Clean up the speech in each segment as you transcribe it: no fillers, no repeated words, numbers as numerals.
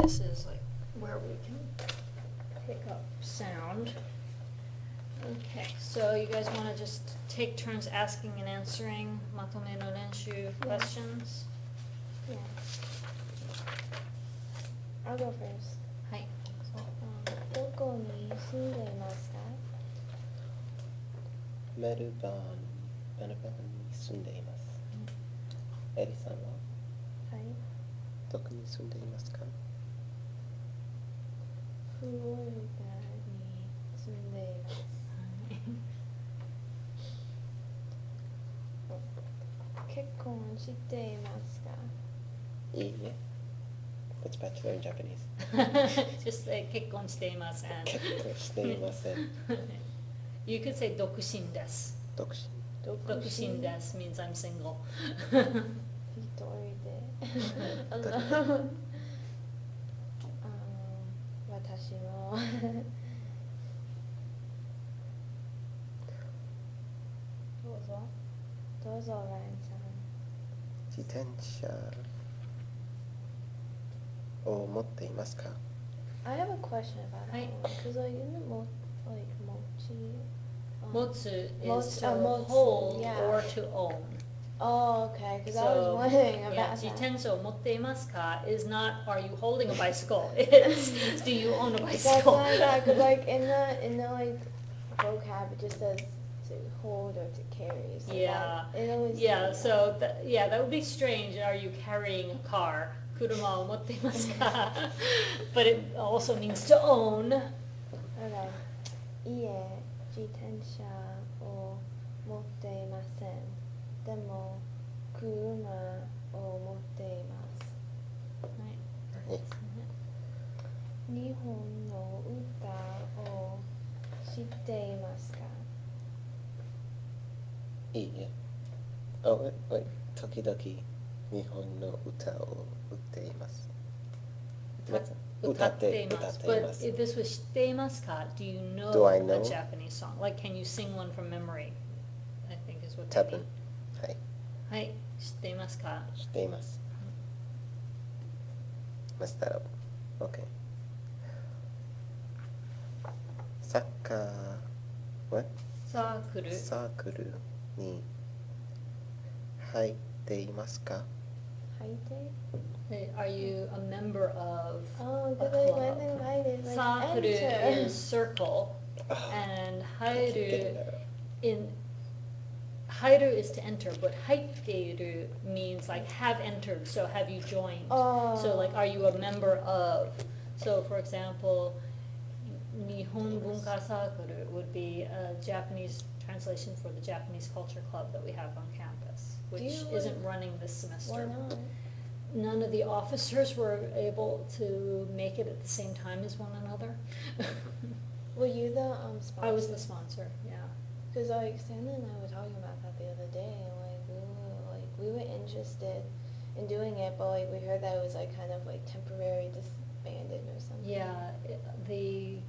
this is like where we can pick up sound. Okay, so you guys want to just take turns asking and answering matome no renshu questions? Yeah. I'll go first. はい。どこに住んでいますか？メルバーンに住んでいます。エリさんははい。どこに住んでいますか？フロリダに住んでいます。結婚していますか？いいえ。What's bachelor in Japanese? Just say 結婚していません。結婚していません。You could say 独身です。独身。独身です means I'm single. 一人で。私も。どうぞ。どうぞ、ラインさん。自転車を持っていますか？ I have a question about that はい。one. Because like, isn't it like mochi? Motsu Motsu- is to motsu, hold yeah. or to own. Oh, okay. Because I was wondering yeah, about that. 自転車を持っていますか is not are you holding a bicycle? It's do you own a That's bicycle? not that. Because like in the like vocab, it just says to hold or to carry. So Yeah. that, it always Yeah, so that would be strange. Are you carrying a car? 車を持っていますか But it also means to own. Okay. いいえ、自転車を持っていません。でも車を持っています。はいはい。日本の歌を知っていますか？いいえ。Oh, wait. 時々日本の歌を歌っています。歌っています。But if this was 知っていますか do you know I a know? Japanese song? Like can you sing one from memory? I think is what 多 they 分 mean. はい。はい、知っていますか知っています。Messed that up. Okay. サッカー What? サークルサークルに入っていますか？入って？ Are you a member of Oh, a because like club? when they write it, like サークル enter. is circle and 入る in 入る is to enter, but 入っている means like have entered, so have you joined? Oh. So like are you a member of? So for example, 日本文化サークル would be a Japanese translation for the Japanese culture club that we have on campus, which isn't running this semester. Why not? None of the officers were able to make it at the same time as one another. Were you the sponsor? I was the sponsor, yeah. Because like Sandra and I were talking about that the other day, and like we were interested in doing it, but like we heard that it was like kind of like temporary disbanded or something. Yeah, the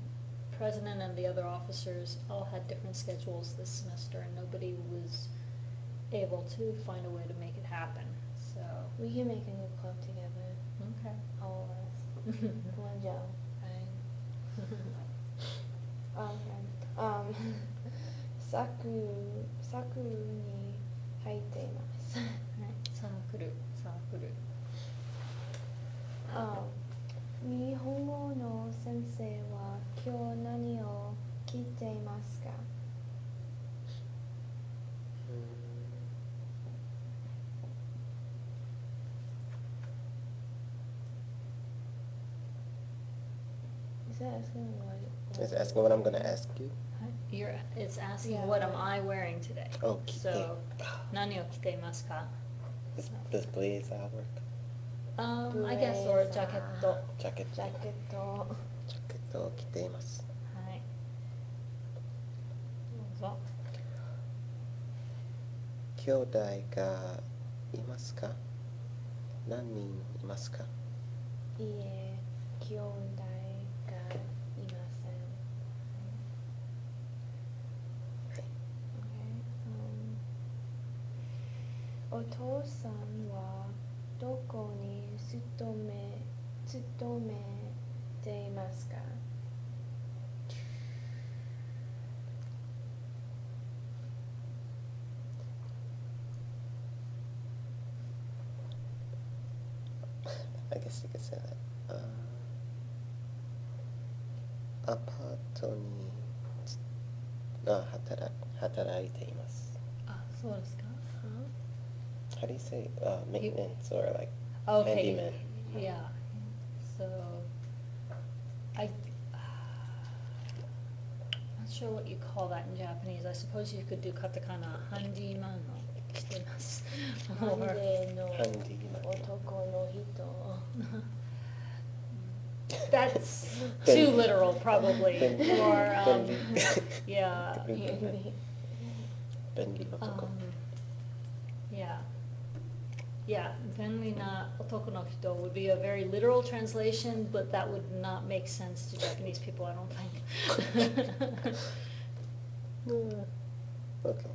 president and the other officers all had different schedules this semester, and nobody was able to find a way to make it happen. So We can make a new club together, okay. all of us. One Joe, right? Okay. サクに入っています。サークル。日本語の先生は今日何を聞いていますか？ Is that asking what? It's asking what I'm going to ask you. It's asking Yeah, what am right. I wearing today. Oh, 着て So 何を着ていますか Does blazer work? I guess, or ジャケット。ジャケット。ジャケット。ジャケットを着ています。はい。どうぞ。兄弟がいますか？何人いますか？いいえ、兄弟がいません。はい。お父さんはどこに勤め I guess you could say that. アパートに働いています。あ、そうですか。How do you say maintenance or like Okay, handyman? yeah. So, I'm not sure what you call that in Japanese. I suppose you could do katakana handyman no shitemasu. ハンデの Handyman. 男の人 That's too literal, probably. Or, 便利 yeah. 便利男。 Yeah. Yeah, 便利な男の人 would be a very literal translation, but that would not make sense to Japanese people, I don't think. Okay.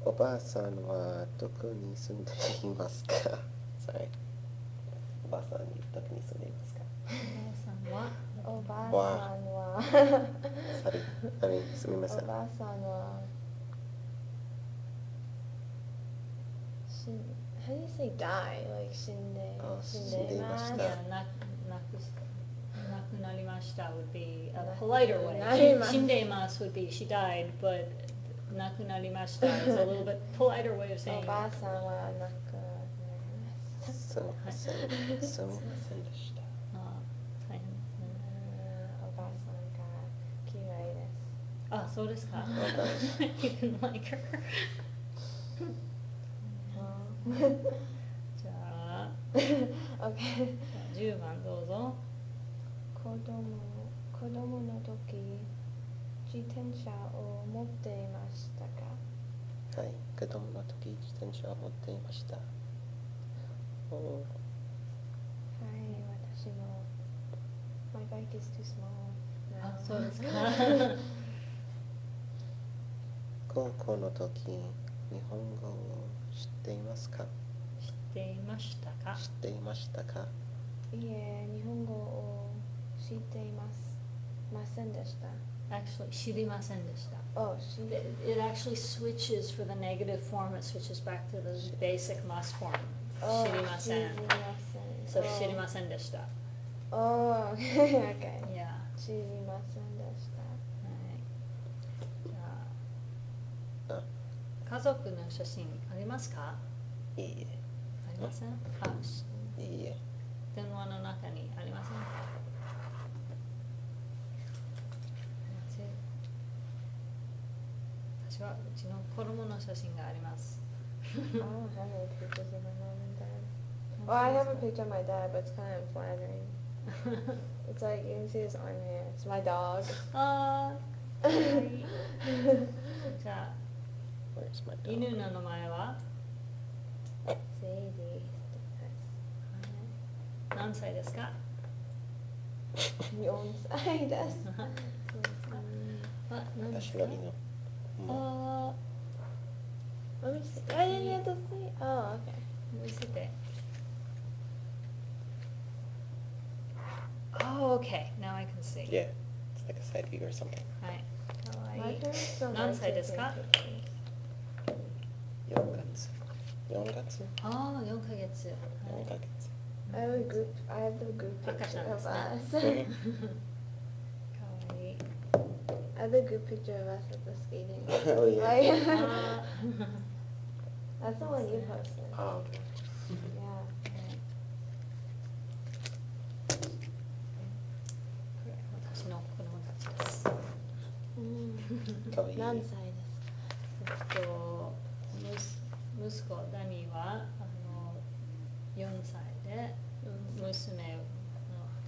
おばあさんはどこに住んでいますか？ Sorry. おばあさんにどこに住んでいますか？おばあさんはすみません。おばあさんはHow do you say die? Like 死んでいます Yeah, 亡くなりました would be a politer way. なります。死んでいます would be she died, but 亡くなりました is a little bit politer way of お saying ばあさんは亡くなりましたすみませんでした。あ大変ですね。おばあさんが嫌いですあ、そうですか。Okay. You didn't like her. じゃあ、OK 10番どうぞ。子供の時自転車を持っていましたか？はい、子供の時自転車を持っていました。おはい、私も My bike is too small now. あ、そうですか。高校の時、日本語を知っていますか？知っていましたか？知っていましたか？いえ、日本語を知っていませんでした。Actually, 知りませんでした。Oh, It actually switches for the negative form, it switches back to the basic must form. 知りません。So, 知りませんでした。Oh, okay. Yeah. 知りませんでした。じゃあ、あ、家族の写真ありますか？いいえ。ありません？いいえ。電話の中にありませんか？私はうちの子供の写真があります。I don't have any pictures of my mom and dad. Well, I have a picture of my dad, but it's kind of unflattering. It's like, you can see his arm here. It's my dog. あー、はい。じゃあ、 Where's my dog? 犬の名前は？セイリー。何歳ですか？4歳です。あ、何ですか？私の犬。あLet me see. I didn't have to see. Oh, okay. ー、見せて。Oh, okay. Now I can see. Yeah, it's like a side view or something. はい。かわ My いい。 parents don't 何 like 歳 to ですか？ take pictures. 4月。4月ああ、4ヶ月。 ?4 ヶ月。I have the group picture of us. かわいい。 I have a group picture of us at the skating. Oh, yeah. Like, あ that's the one you posted. Oh, okay. Yeah. これ私の子供たちです。かわいい。何歳です息子ダニーは4歳で、娘の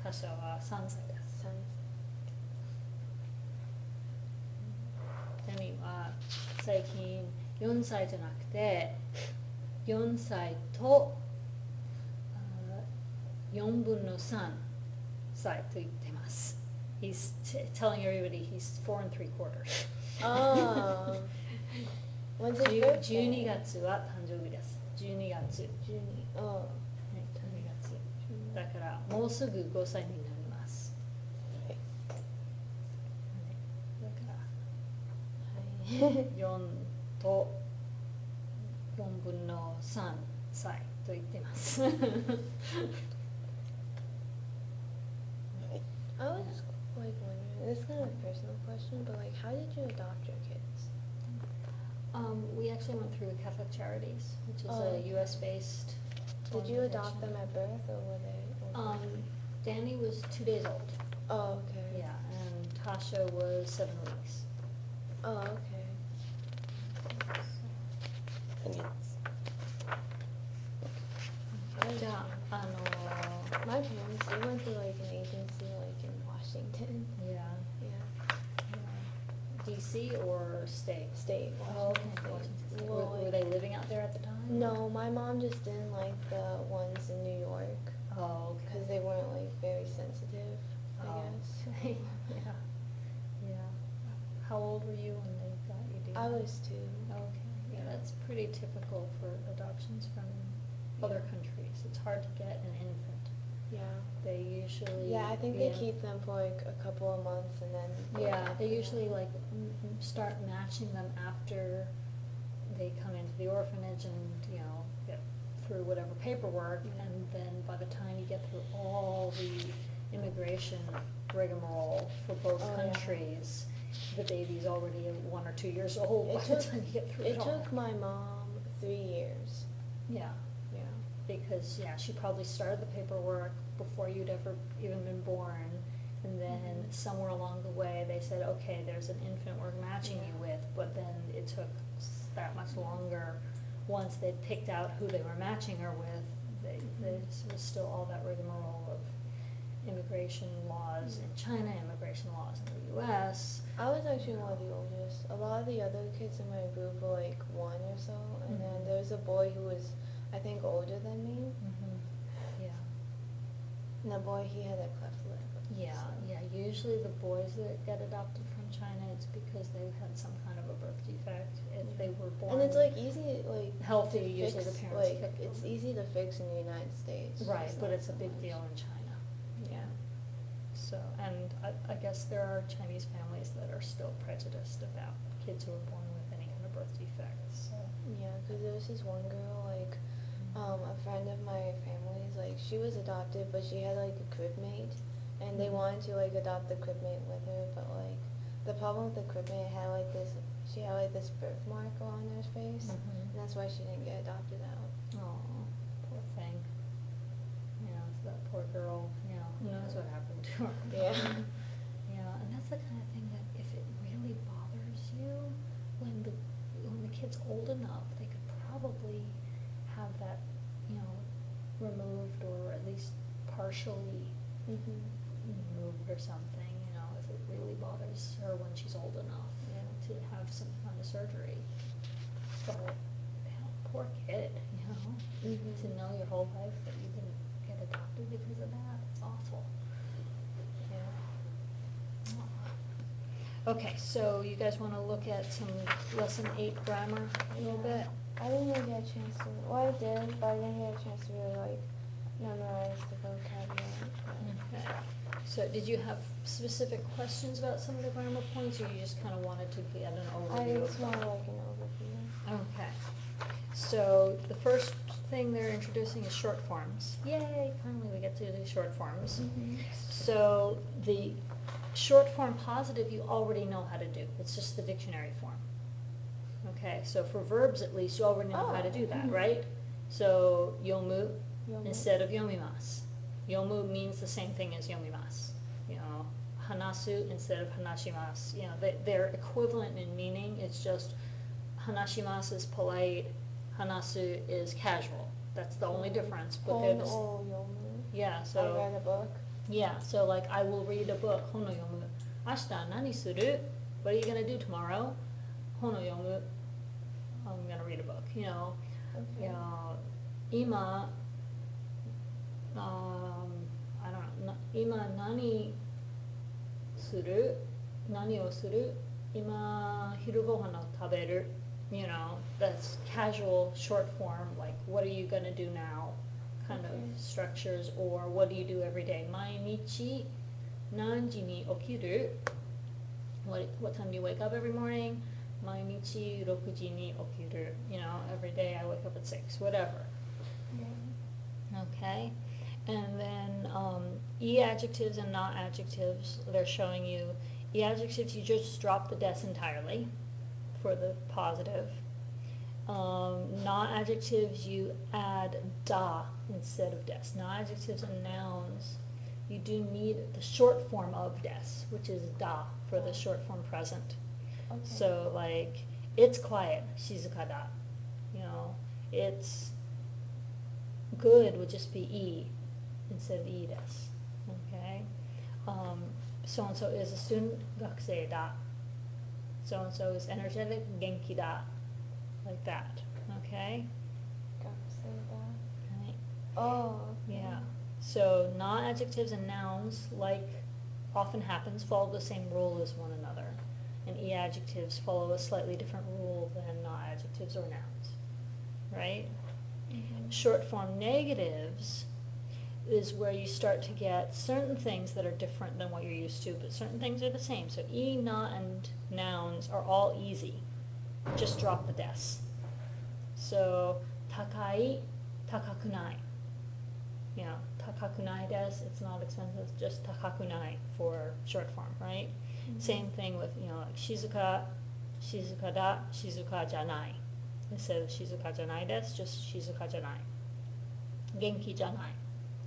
タシャは3歳です。か？ダニーは最近4歳じゃなくて4歳と4分の3歳と言ってます。He's telling everybody he's 4 3/4. Oh. When's his birthday? 12月は誕生日です。12月。 12. Oh. はい、12月。だからもうすぐ5歳になります。はい。だから、は4と4分の3歳と言ってます。はい。 I was like wondering, this is kind of a personal question, but like, how did you adopt your kids? We actually went through Catholic Charities, which is Oh, a okay. U.S.-based Did you adopt them organization. at birth, or were they? Danny was 2 days old. Oh, okay. Yeah, and Tasha was 7 weeks. Oh, okay. 何です？ じゃあ、My parents, they went to like an agency like in Washington. yeah, Yeah. DC or state? State. Oh, okay. Washington Washington State. State. Well, Were they living out there at the time? No, my mom just didn't like the ones in New York Oh, okay. because they weren't like very sensitive, I Oh, guess. okay. Yeah, yeah. How old were you when they got you? Do you I know? was 2. Okay, yeah, that's pretty typical for adoptions from other Yeah. countries. It's hard to get an infant. Yeah. They usually. Yeah, I think they keep them for like a couple of months and then. Yeah, they usually like start matching them after they come into the orphanage and, get through whatever paperwork, and then by the time you get through all the immigration rigmarole for both Oh, yeah. countries, the baby's already 1 or 2 years old by the time you get through it all. It took my mom 3 years. Yeah, Yeah. because, she probably started the paperwork before you'd ever even been born, and then somewhere along the way, they said, okay, there's an infant we're matching you with, but then it took that much longer. Once they'd picked out who they were matching her with, there was still all that rigmarole of immigration laws in China, immigration laws in the U.S. I was actually one of the oldest. A lot of the other kids in my group were like 1 or so, and then Mhm. there was a boy who was, I think, older than me. Yeah. And the boy, he had a cleft lip. Yeah, yeah, usually the boys that get adopted from China, it's because they had some kind of a birth defect, if they were born. And it's like easy, like healthy, to usually fix, the parents like pick it's them. easy to fix in the United States. Right, just but not it's a so big much. deal in China. Yeah. So, and I guess there are Chinese families that are still prejudiced about kids who are born with any kind of birth defects, so. Yeah, because there was this one girl, like, a friend of my family's, like, she was adopted, but she had, like, a crib mate, and they Mhm. wanted to, like, adopt the crib mate with her, but, like, the problem with the crib mate had, like, she had, like, this birthmark on her face, Mhm. and that's why she didn't get adopted out. Oh, poor thing. So that poor girl, who knows what happened to her. Yeah. Yeah, and that's the kind of thing that if it really bothers you, when the kid's old enough, they could probably have that, removed, or at least partially removed or something, if it really bothers her when she's old enough, to have some kind of surgery. But, poor kid, to know your whole life that you didn't get adopted because of that, it's awful. Okay, so you guys want to look at some lesson 8 grammar a little bit? I didn't really get a chance to, well, I did, but I didn't get a chance to really, like, memorize the vocabulary. Okay. So did you have specific questions about some of the grammar points, or you just kind of wanted to get an I overview of just them? want, like, an overview. Okay. So the first thing they're introducing is short forms. Yay, finally we get to do short forms. So the short form positive you already know how to do. It's just the dictionary form. Okay, so for verbs at least, you already know how to do that, right? So yomu instead of yomimasu. Yomu means the same thing as yomimasu. Hanasu instead of hanashimasu. They're equivalent in meaning. It's just hanashimasu is polite, hanasu is casual. That's the only difference. But they're the yeah, I so read a book. yeah, so like I will read a book. Hono yomu. Ashita nani suru? What are you gonna do tomorrow? Hono yomu. I'm gonna read a book. Okay. Ima. I don't know. Ima nani suru? Nani o suru? Ima hiru gohan o taberu. That's casual, short form, like what are you gonna do now? Kind of structures, or what do you do every day? Mainichi nanji ni okiru? What time do you wake up every morning? Mainichi 6時に起きる. Every day I wake up at 6, whatever. Okay? And then E adjectives and not adjectives, they're showing you. E adjectives, you just drop the des entirely for the positive. Not adjectives, you add da instead of des. Not adjectives and nouns, you do need the short form of des, which is da for the short form present. Okay. So like, it's quiet, shizuka da. It's good would just be e instead of e des. Okay? So-and-so is a student, gakusei da. So-and-so is energetic, genki da. Like that. Okay? Right. Oh. Okay. Yeah. So not adjectives and nouns, like often happens, follow the same rule as one another. And E adjectives follow a slightly different rule than not adjectives or nouns. Right? Mm-hmm. Short form negatives is where you start to get certain things that are different than what you're used to, but certain things are the same. So E, not, and nouns are all easy. Just drop the des. So, takai, takakunai. Takakunai des, it's not expensive, just takakunai for short form, right? Mm-hmm. Same thing with, like shizuka, shizuka da, shizuka janai. Instead of shizuka janai des, just shizuka janai. Genki janai.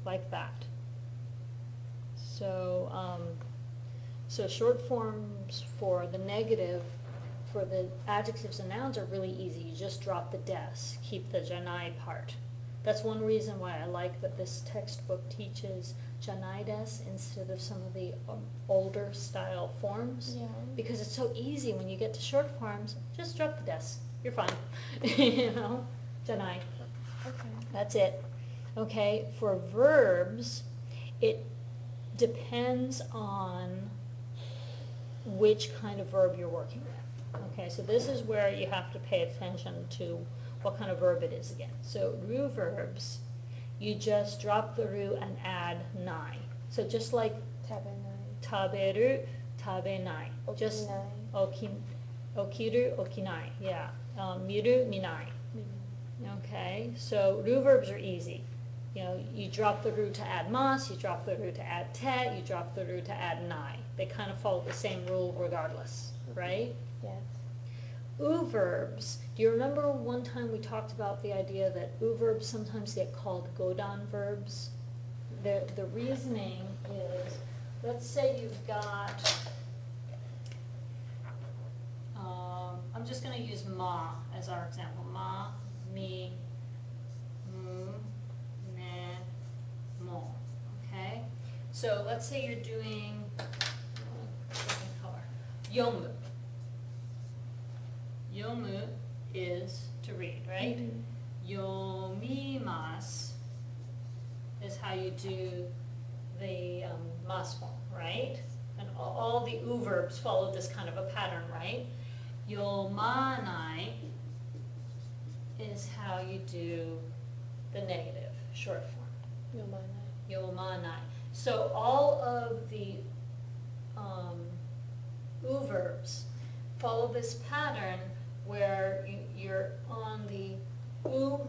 Like that. So, so short forms for the negative, for the adjectives and nouns are really easy. You just drop the des, keep the janai part. That's one reason why I like that this textbook teaches janai des instead of some of the older style forms. Yeah. Because it's so easy when you get to short forms, just drop the des. You're fine. Janai. Okay. That's it. Okay, for verbs, it depends on which kind of verb you're working with. Okay, so this is where you have to pay attention to what kind of verb it is again. So ru verbs, you just drop the ru and add nai. So just like taberu, tabenai. Just okiru, okinai. Yeah. Miru, minai. Okay, so ru verbs are easy. You drop the ru to add mas, you drop the ru to add te, you drop the ru to add nai. They kind of follow the same rule regardless, right? Yes. U verbs. Do you remember one time we talked about the idea that U verbs sometimes get called godan verbs? The reasoning is, let's say you've got, I'm just going to use ma as our example. Ma, mi, mu, ne, mo. Okay? So let's say you're doing, different color, yomu. Yomu is to read, right? Yomimasu is how you do the mas form, right? And all the u verbs follow this kind of a pattern, right? Yomanai is how you do the negative, short form. Yomanai. So all of the u verbs follow this pattern where you're on the u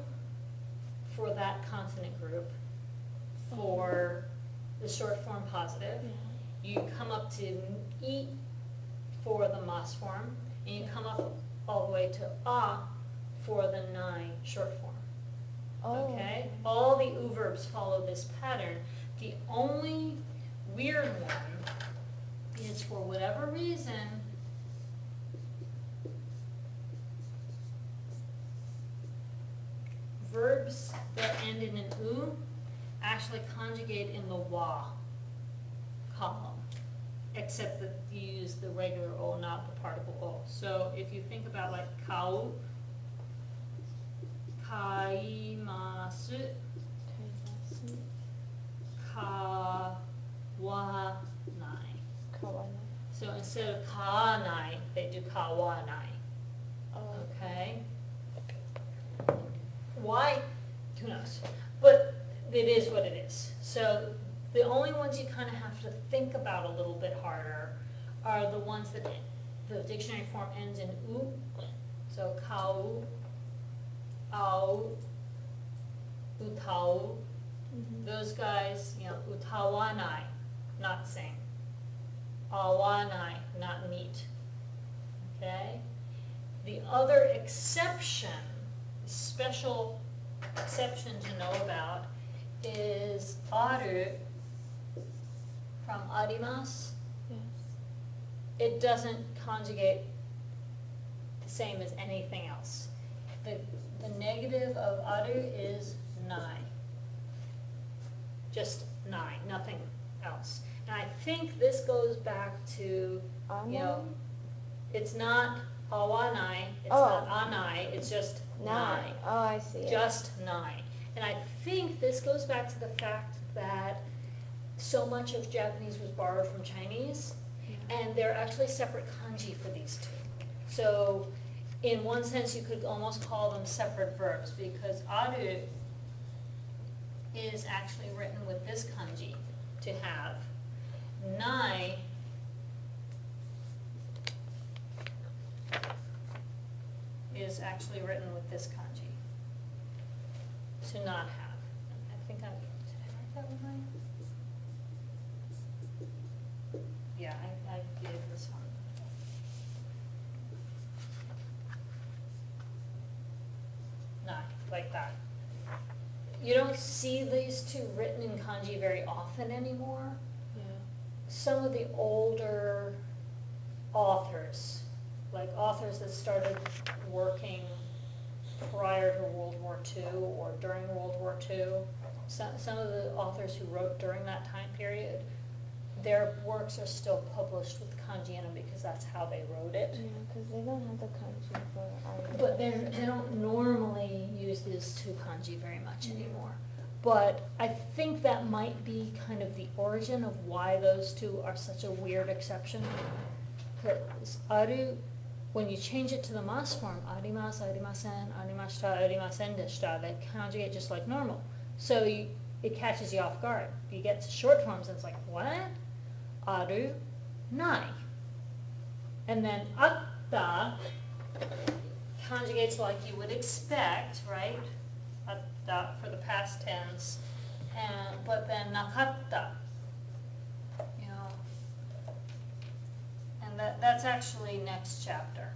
for that consonant group for the short form positive. You come up to e for the mas form, and you come up all the way to a for the nai short form. Oh. Okay? All the u verbs follow this pattern. The only weird one is, for whatever reason, verbs that end in an u actually conjugate in the wa column, except that you use the regular o, not the particle o. So if you think about like kau, kaimasu, kawanai. So instead of kanai, they do kawanai. Okay? Why? Who knows? But it is what it is. So the only ones you kind of have to think about a little bit harder are the ones that the dictionary form ends in u, so kau, au, utau, those guys, utawanai, not sing. Awanai, not meet. Okay? The other exception, special exception to know about, is aru from arimasu. Yes. It doesn't conjugate the same as anything else. The negative of aru is nai. Just nai, nothing else. And I think this goes back to, it's not awanai, it's not anai, it's just nai. Oh, I see. Just nai. And I think this goes back to the fact that so much of Japanese was borrowed from Chinese, and they're actually separate kanji for these two. So in one sense, you could almost call them separate verbs, because aru is actually written with this kanji, to have. Nai is actually written with this kanji, to not have. I think did I write that one right? Yeah, I did this one. Nai, like that. You don't see these two written in kanji very often anymore. Yeah. Some of the older authors, like authors that started working prior to World War II or during World War II, some of the authors who wrote during that time period, their works are still published with kanji in them because that's how they wrote it. Yeah, because they don't have the kanji for Irish. But they don't normally use these two kanji very much anymore. But I think that might be kind of the origin of why those two are such a weird exception. Because aru, when you change it to the mas form, arimasu, arimasen, arimashita, arimasen deshita, they conjugate just like normal. So it catches you off guard. You get to short forms and it's like, what? Aru, nai. And then atta conjugates like you would expect, right? Atta for the past tense. But then nakatta. And that's actually next chapter.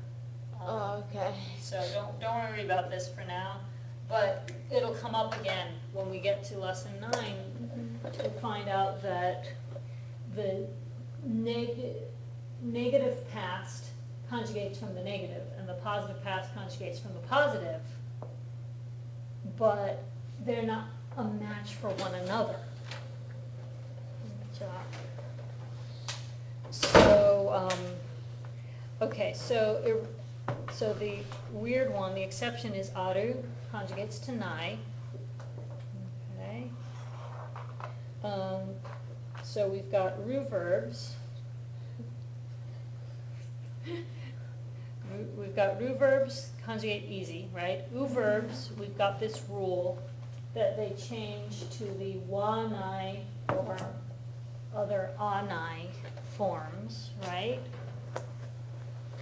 Oh, okay. So don't worry about this for now. But it'll come up again when we get to lesson 9 to find out that the negative past conjugates from the negative, and the positive past conjugates from the positive, but they're not a match for one another. So, okay, so the weird one, the exception is aru, conjugates to nai. Okay. So we've got ru verbs. We've got ru verbs, conjugate easy, right? U verbs, we've got this rule that they change to the wa nai or other a nai forms, right?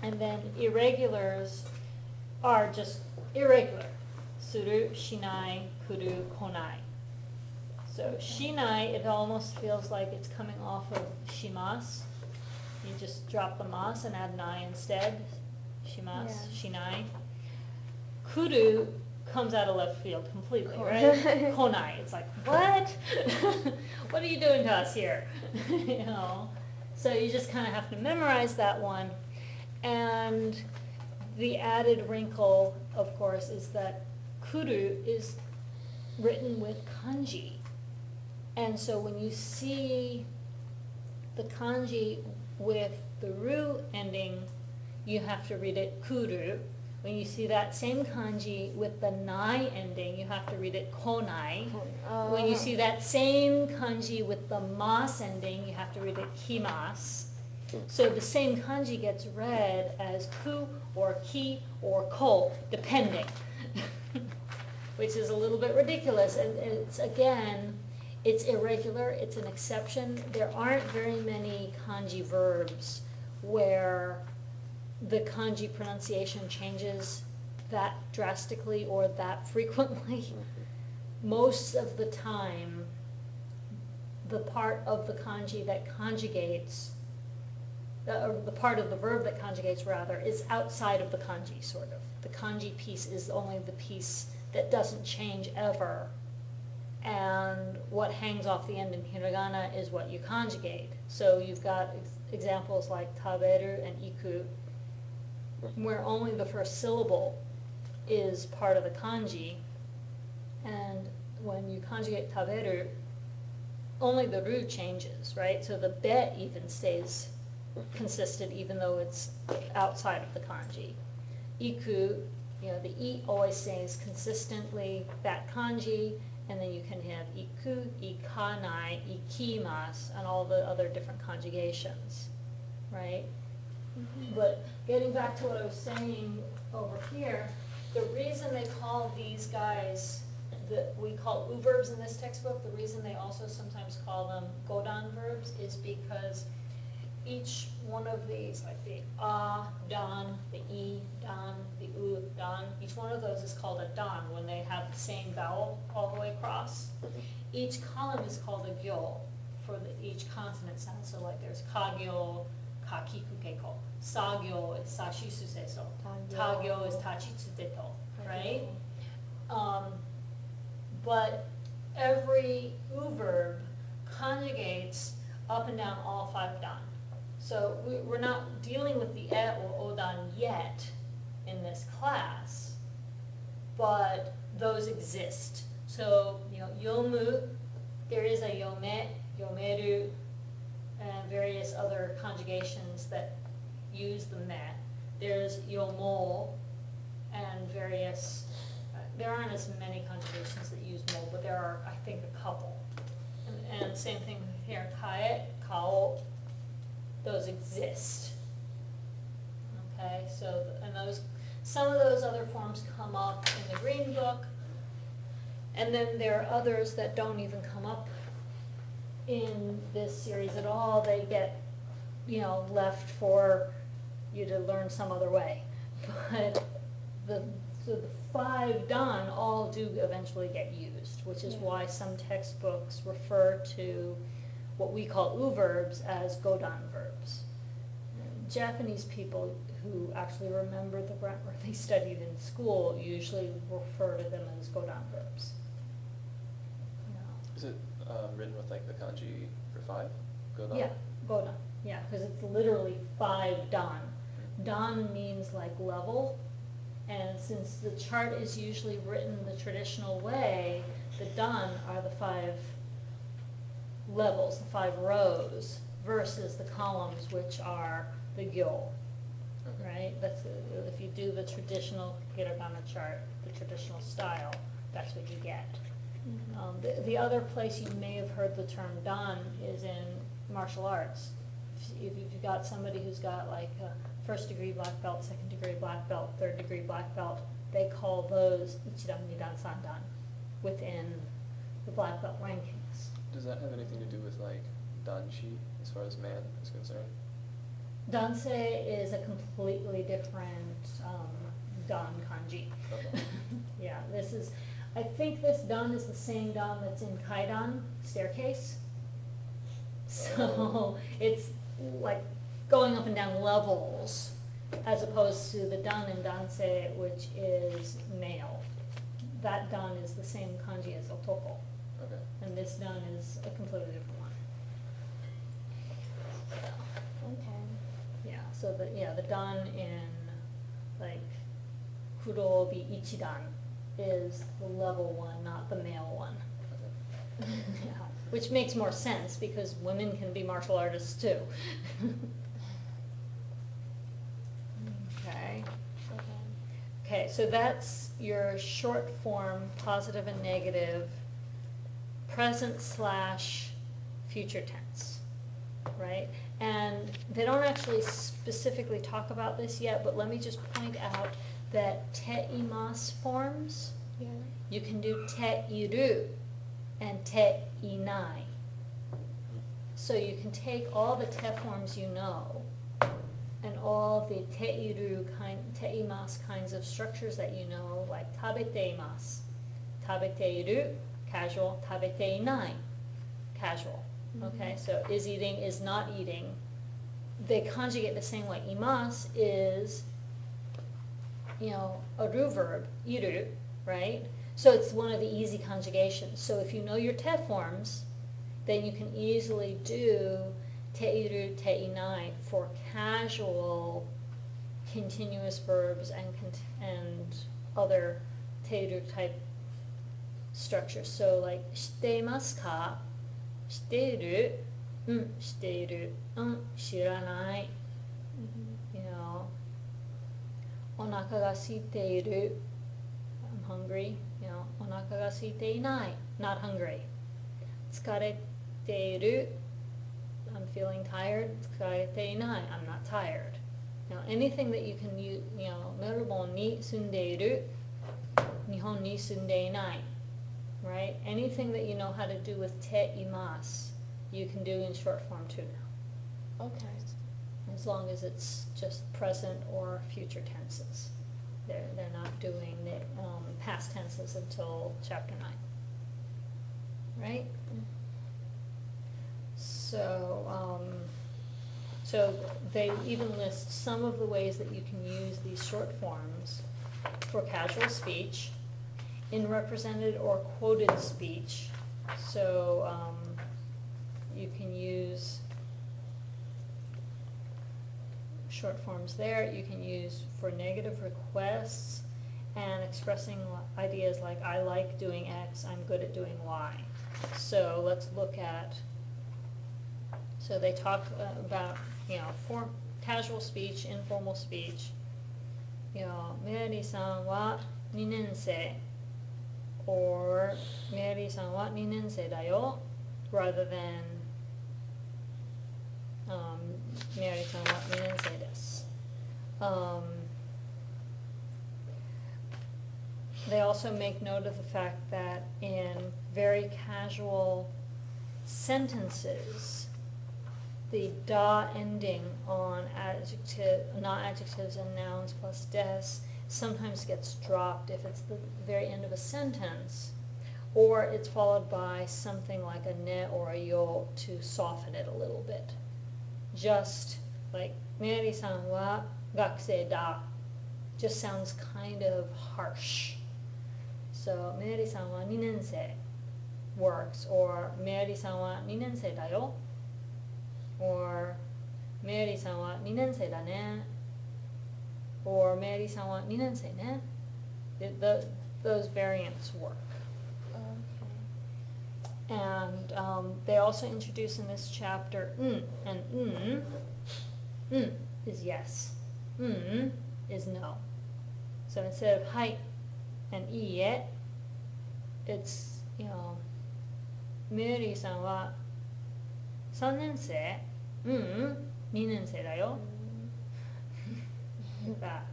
And then irregulars are just irregular. Suru, shinai, kuru, konai. So shinai, it almost feels like it's coming off of shimasu. You just drop the mas and add nai instead. Shimasu, shinai. Kuru comes out of left field completely, right? Konai. It's like, what? What are you doing to us here? So you just kind of have to memorize that one. And the added wrinkle, of course, is that kuru is written with kanji. And so when you see the kanji with the ru ending, you have to read it kuru. When you see that same kanji with the nai ending, you have to read it konai. When you see that same kanji with the mas ending, you have to read it kimasu. So the same kanji gets read as ku or ki or ko, depending, which is a little bit ridiculous. And it's, again, it's irregular, it's an exception. There aren't very many kanji verbs where the kanji pronunciation changes that drastically or that frequently. Most of the time, the part of the kanji that conjugates, or the part of the verb that conjugates rather, is outside of the kanji, sort of. The kanji piece is only the piece that doesn't change ever, and what hangs off the end in hiragana is what you conjugate. So you've got examples like taberu and iku, where only the first syllable is part of the kanji, and when you conjugate taberu, only the ru changes, right? So the be even stays consistent even though it's outside of the kanji. Iku, the I always stays consistently that kanji, and then you can have iku, ikanai, ikimasu, and all the other different conjugations, right? But getting back to what I was saying over here, the reason they call these guys that we call u-verbs in this textbook, the reason they also sometimes call them godan verbs is because each one of these, like the a dan, the I dan, the u dan, each one of those is called a dan when they have the same vowel all the way across. Each column is called a gyo for each consonant sound. So like there's kagyo, kakikukeko. Sagyo is sashisuseso. Tagyo is tachitsuteto, right? But every u-verb conjugates up and down all 5 dan. So we're not dealing with the e or odan yet in this class, but those exist. So, yomu, there is a yome, yomeru, and various other conjugations that use the me. There's yomo and various, there aren't as many conjugations that use mo, but there are, I think, a couple. And same thing here, kae, kao, those exist. Okay, so, and some of those other forms come up in the Green Book, and then there are others that don't even come up in this series at all. They get, left for you to learn some other way. But the 5 dan all do eventually get used, which is why some textbooks refer to what we call u-verbs as godan verbs. Japanese people who actually remember the grammar they studied in school usually refer to them as godan verbs. Is it written with like the kanji for 5? Godan? Yeah, godan. Yeah, because it's literally 5 dan. Dan means like level, and since the chart is usually written the traditional way, the dan are the 5 levels, the 5 rows, versus the columns, which are the gyo, right? That's if you do the traditional hiragana chart, the traditional style, that's what you get. The other place you may have heard the term dan is in martial arts. If you've got somebody who's got like a 1st degree black belt, 2nd degree black belt, 3rd degree black belt, they call those ichidan, nidan, sandan within the black belt rankings. Does that have anything to do with like danshi as far as man is concerned? Dansei is a completely different dan kanji. Okay. Yeah, I think this dan is the same dan that's in kaidan, staircase. So it's like going up and down levels, as opposed to the dan in dansei, which is male. That dan is the same kanji as otoko. Okay. And this dan is a completely different one. Okay. Yeah, so the dan in like kurobi ichidan is the level one, not the male one. Okay. Yeah, which makes more sense because women can be martial artists too. Okay. Okay, so that's your short form, positive and negative, present / future tense, right? And they don't actually specifically talk about this yet, but let me just point out that te imas forms, you can do te iru and te inai. So you can take all the te forms you know and all the teimasu kinds of structures that you know, like tabeteimasu, tabeteiru, casual, tabeteinai, casual. Okay, so is eating, is not eating. They conjugate the same way. Imasu is, a ru verb, iru, right? So it's one of the easy conjugations. So if you know your te forms, then you can easily do teiru, teinai for casual continuous verbs and other teiru type structures. So like shiteimasu ka, shiteiru, shiteiru, shiranai, onaka ga suiteiru, I'm hungry, onaka ga suiteinai, not hungry. Tsukareteiru, I'm feeling tired. Tsukareteinai, I'm not tired. Anything that you can use, Melbourne ni sundeiru, Nihon ni sundeinai, right? Anything that you know how to do with te imasu, you can do in short form too. Okay. As long as it's just present or future tenses. They're not doing the past tenses until chapter 9. Right? So they even list some of the ways that you can use these short forms for casual speech, in represented or quoted speech. So you can use short forms there. You can use for negative requests and expressing ideas like, I like doing X, I'm good at doing Y. So let's look at, so they talk about, casual speech, informal speech. Mary-san wa 2年生 or Mary-san wa 2年生だよ rather than Mary-san wa 2年生です. They also make note of the fact that in very casual sentences, the da ending on not adjectives and nouns plus des sometimes gets dropped if it's the very end of a sentence, or it's followed by something like a ne or a yo to soften it a little bit. Just like Mary-san wa gakusei da just sounds kind of harsh. So Mary-san wa 2年生 works, or Mary-san wa 2年生だよ, or Mary-san wa 2年生だね, or Mary-san wa 2年生ね. Those variants work. Okay. And they also introduce in this chapter and is yes, is no. So instead of hai and iie, it's, Mary-san wa 3年生 2年生だよ that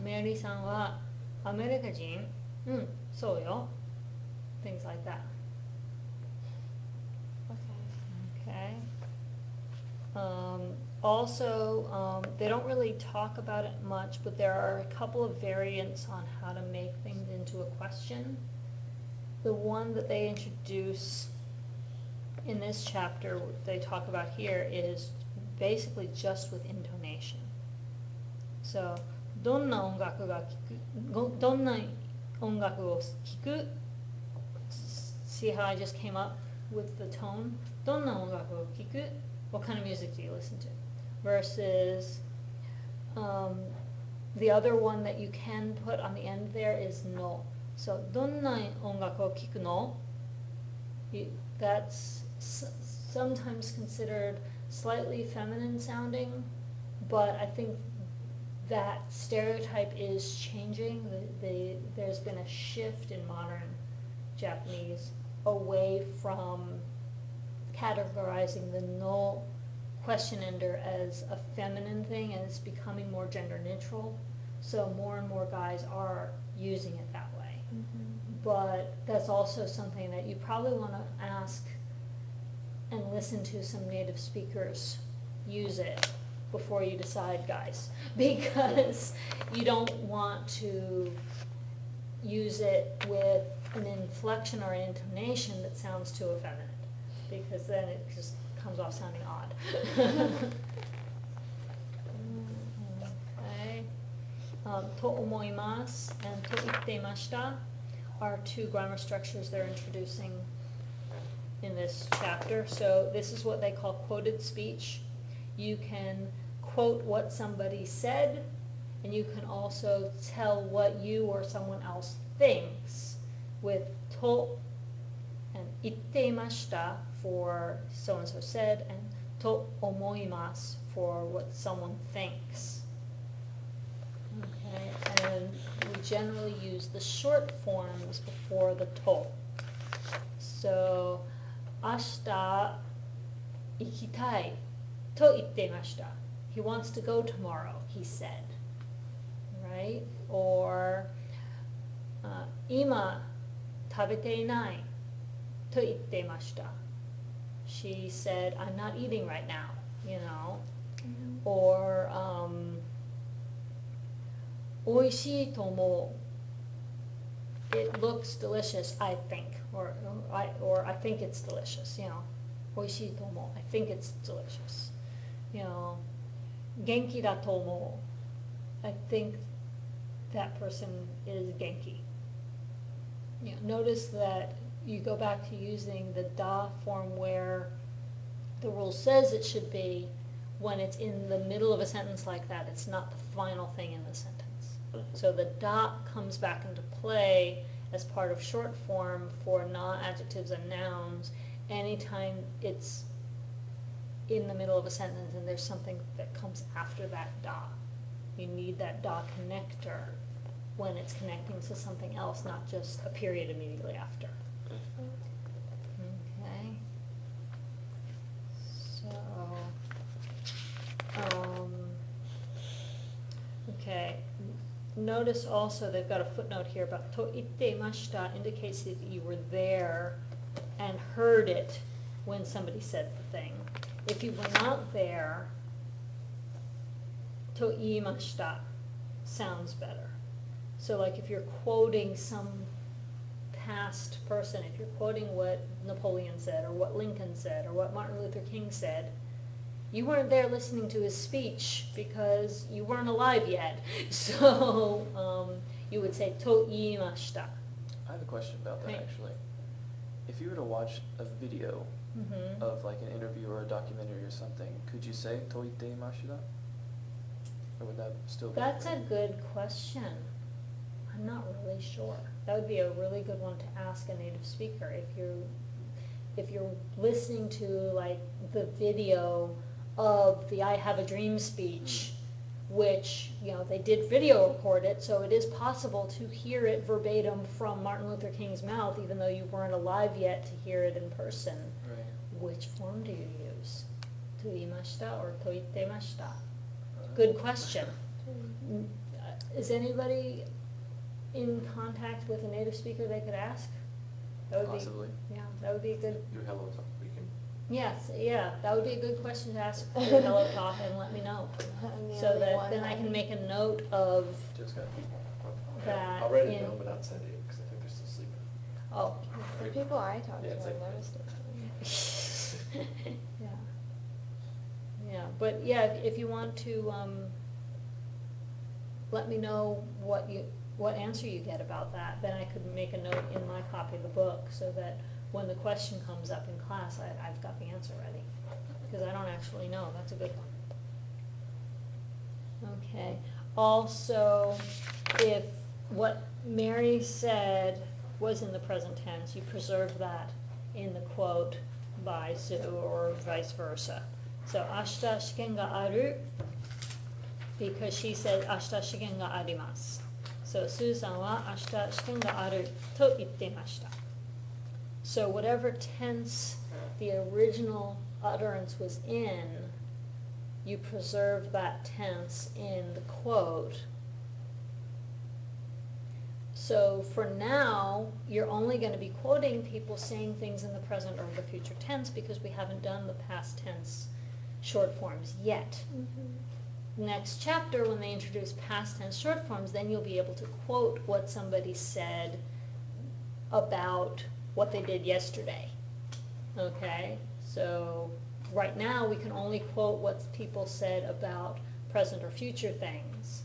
Mary-san wa アメリカ人そうよ things like that. Okay. Also, they don't really talk about it much, but there are a couple of variants on how to make things into a question. The one that they introduce in this chapter, they talk about here, is basically just with intonation. So, どんな音楽を聴く? See how I just came up with the tone? どんな音楽を聴く? What kind of music do you listen to? Versus the other one that you can put on the end there is no. So, どんな音楽を聴くの? That's sometimes considered slightly feminine sounding, but I think that stereotype is changing. There's been a shift in modern Japanese away from categorizing the no question ender as a feminine thing, and it's becoming more gender neutral. So more and more guys are using it that way. But that's also something that you probably want to ask and listen to some native speakers use it before you decide, guys, because you don't want to use it with an inflection or an intonation that sounds too effeminate, because then it just comes off sounding odd. Okay. To omoimasu and to ittemashita are two grammar structures they're introducing in this chapter. So this is what they call quoted speech. You can quote what somebody said, and you can also tell what you or someone else thinks with to and ittemashita for so-and-so said, and to omoimasu for what someone thinks. Okay, and we generally use the short forms before the to. So, ashita ikitai to ittemashita. He wants to go tomorrow, he said. Right? Or, ima tabete inai to ittemashita. She said, I'm not eating right now, you know. Or, oishii to omou. It looks delicious, I think. Or I think it's delicious, you know. Oishii to omou. I think it's delicious. You know, genki da to omou. I think that person is genki. You know, notice that you go back to using the da form where the rule says it should be. When it's in the middle of a sentence like that, it's not the final thing in the sentence. So the da comes back into play as part of short form for non-adjectives and nouns anytime it's in the middle of a sentence and there's something that comes after that da. You need that da connector when it's connecting to something else, not just a period immediately after. Okay. So, okay. Notice also they've got a footnote here about to ittemashita indicates that you were there and heard it when somebody said the thing. If you were not there, to iimashita sounds better. So like if you're quoting some past person, if you're quoting what Napoleon said or what Lincoln said or what Martin Luther King said, you weren't there listening to his speech because you weren't alive yet. So you would say to iimashita. I have a question about that Right. actually. If you were to watch a video Mm-hmm. of like an interview or a documentary or something, could you say to ittemashita? Or would that still be That's a incorrect? good question. I'm not really sure. That would be a really good one to ask a native speaker. If you're listening to like the video of the I Have a Dream speech, which, you know, they did video record it, so it is possible to hear it verbatim from Martin Luther King's mouth, even though you weren't alive yet to hear it in person. Right. Which form do you use? To iimashita or to ittemashita? Good question. Is anybody in contact with a native speaker they could ask? That would Possibly. be, yeah, that would be a good, Do hello talk. We can. yes, yeah, that would be a good question to ask for Hello Talk and let me know. I'm the So only that one then I can having- make a note of Just got that. I'll write it in- down, but not send it because I think they're still sleeping. Oh. The people I talk to, Yeah, I it's like- noticed it. Yeah. Yeah, but yeah, if you want to, let me know what answer you get about that, then I could make a note in my copy of the book so that when the question comes up in class, I've got the answer ready. Because I don't actually know, that's a good one. Okay, also, if what Mary said was in the present tense, you preserve that in the quote by Sue or vice versa. So, ashita shiken ga aru, because she said ashita shiken ga arimasu. So, Sue-san wa ashita shiken ga aru to ittemashita. So whatever tense the original utterance was in, you preserve that tense in the quote. So for now, you're only going to be quoting people saying things in the present or the future tense because we haven't done the past tense short forms yet. Mhm. Next chapter, when they introduce past tense short forms, then you'll be able to quote what somebody said about what they did yesterday. Okay? So right now we can only quote what people said about present or future things.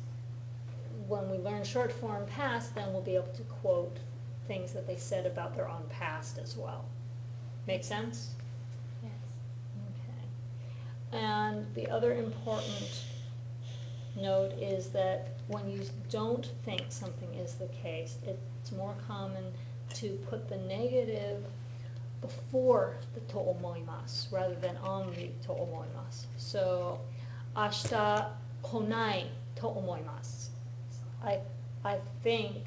When we learn short form past, then we'll be able to quote things that they said about their own past as well. Make sense? Yes. Okay. And the other important note is that when you don't think something is the case, it's more common to put the negative before the to omoimasu rather than on the to omoimasu. So, ashita konai to omoimasu. I think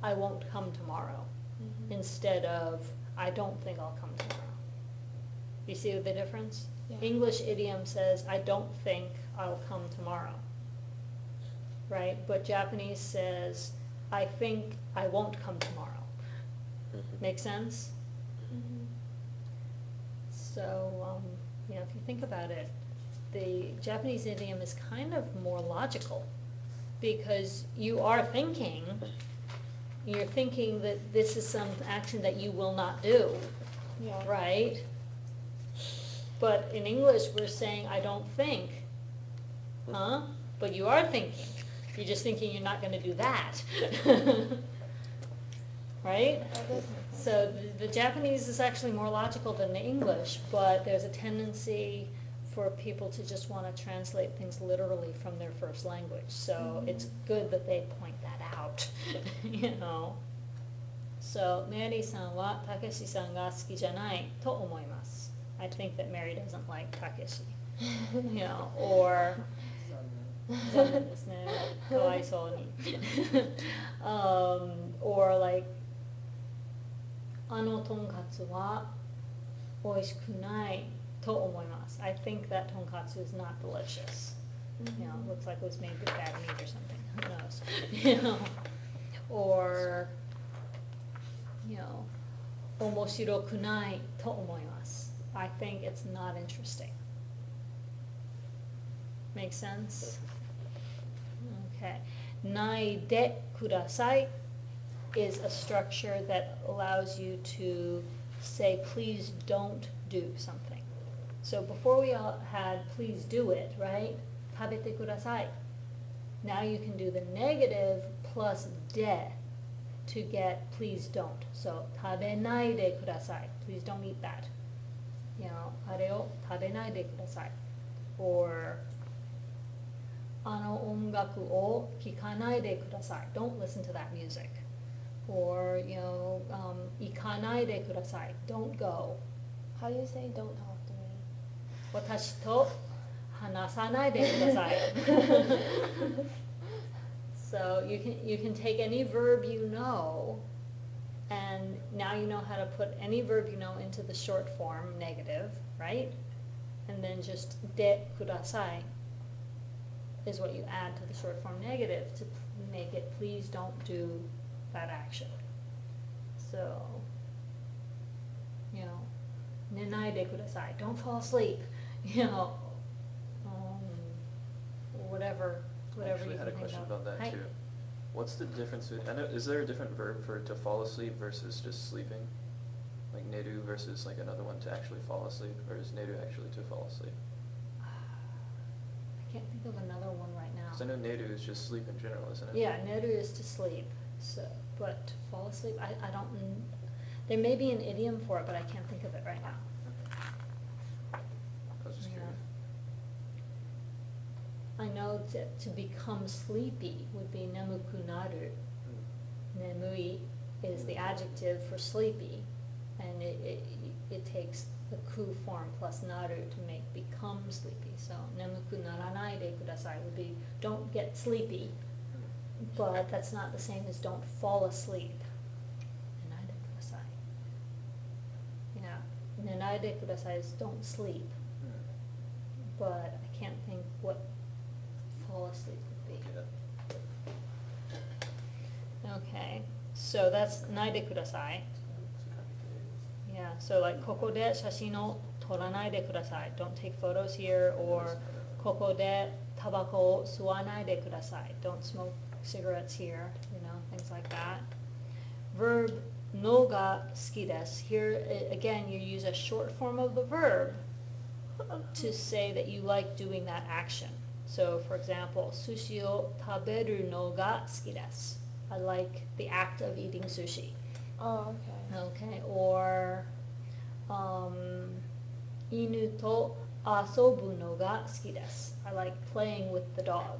I won't come tomorrow, Mhm. instead of I don't think I'll come tomorrow. You see the difference? Yeah. English idiom says I don't think I'll come tomorrow, right? But Japanese says I think I won't come tomorrow. Make sense? Mhm. So, if you think about it, the Japanese idiom is kind of more logical, because you are thinking, you're thinking that this is some action that you will not do, Yeah. right? But in English, we're saying, I don't think, huh? But you are thinking. You're just thinking you're not going to do that. Right? That does make sense. So the Japanese is actually more logical than the English, but there's a tendency for people to just want to translate things literally from their first language. So it's good that they point that out, So, Mary-san wa Takeshi-san ga suki janai to omoimasu. I think that Mary doesn't like Takeshi. Or 残念ですね。かわいそうに。Or like, あのとんかつはおいしくないと思います。I think that tonkatsu is not delicious. Looks like it was made with bad meat or something. Who knows? Or, 面白くないと思います。I think it's not interesting. Make sense? Okay. ないでください is a structure that allows you to say, please don't do something. So before we all had please do it, right? 食べてください. Now you can do the negative plus de to get please don't. So 食べないでください. Please don't eat that. あれを食べないでください. Or あの音楽を聴かないでください. Don't listen to that music. Or, 行かないでください. Don't go. How do you say don't talk to me? 私と話さないでください. So you can take any verb you know, and now you know how to put any verb you know into the short form negative, right? And then just でください is what you add to the short form negative to make it please don't do that action. So, 寝ないでください. Don't fall asleep. Whatever I actually you had a can think question of. about that Hi. too. What's the difference? I know, is there a different verb for to fall asleep versus just sleeping? Like neru versus like another one to actually fall asleep, or is neru actually to fall asleep? I can't think of another one right now. Because I know neru is just sleep in general, isn't it? Yeah, neru is to sleep. So, but to fall asleep, I don't. There may be an idiom for it, but I can't think of it right now. I was just Yeah. curious. I know to become sleepy would be nemuku naru. Nemui is the adjective for sleepy, and it takes the ku form plus naru to make become sleepy. So nemuku naranai de kudasai would be don't get sleepy, but that's not the same as don't fall asleep. Nenai de kudasai. Yeah, nenai de kudasai is don't sleep, but I can't think what fall asleep would be. Yeah. Okay, so that's ないでください. Yeah, so like ここで写真を撮 toranai de kudasai. Don't take photos here, or koko de tabako o suwanai de kudasai. Don't smoke cigarettes here, things like that. Verb no ga suki desu. Here, again, you use a short form of the verb to say that you like doing that action. So, for example, sushi o taberu no ga suki desu. I like the act of eating sushi. Oh, okay. Okay, or inu to asobu no ga suki desu. I like playing with the dog.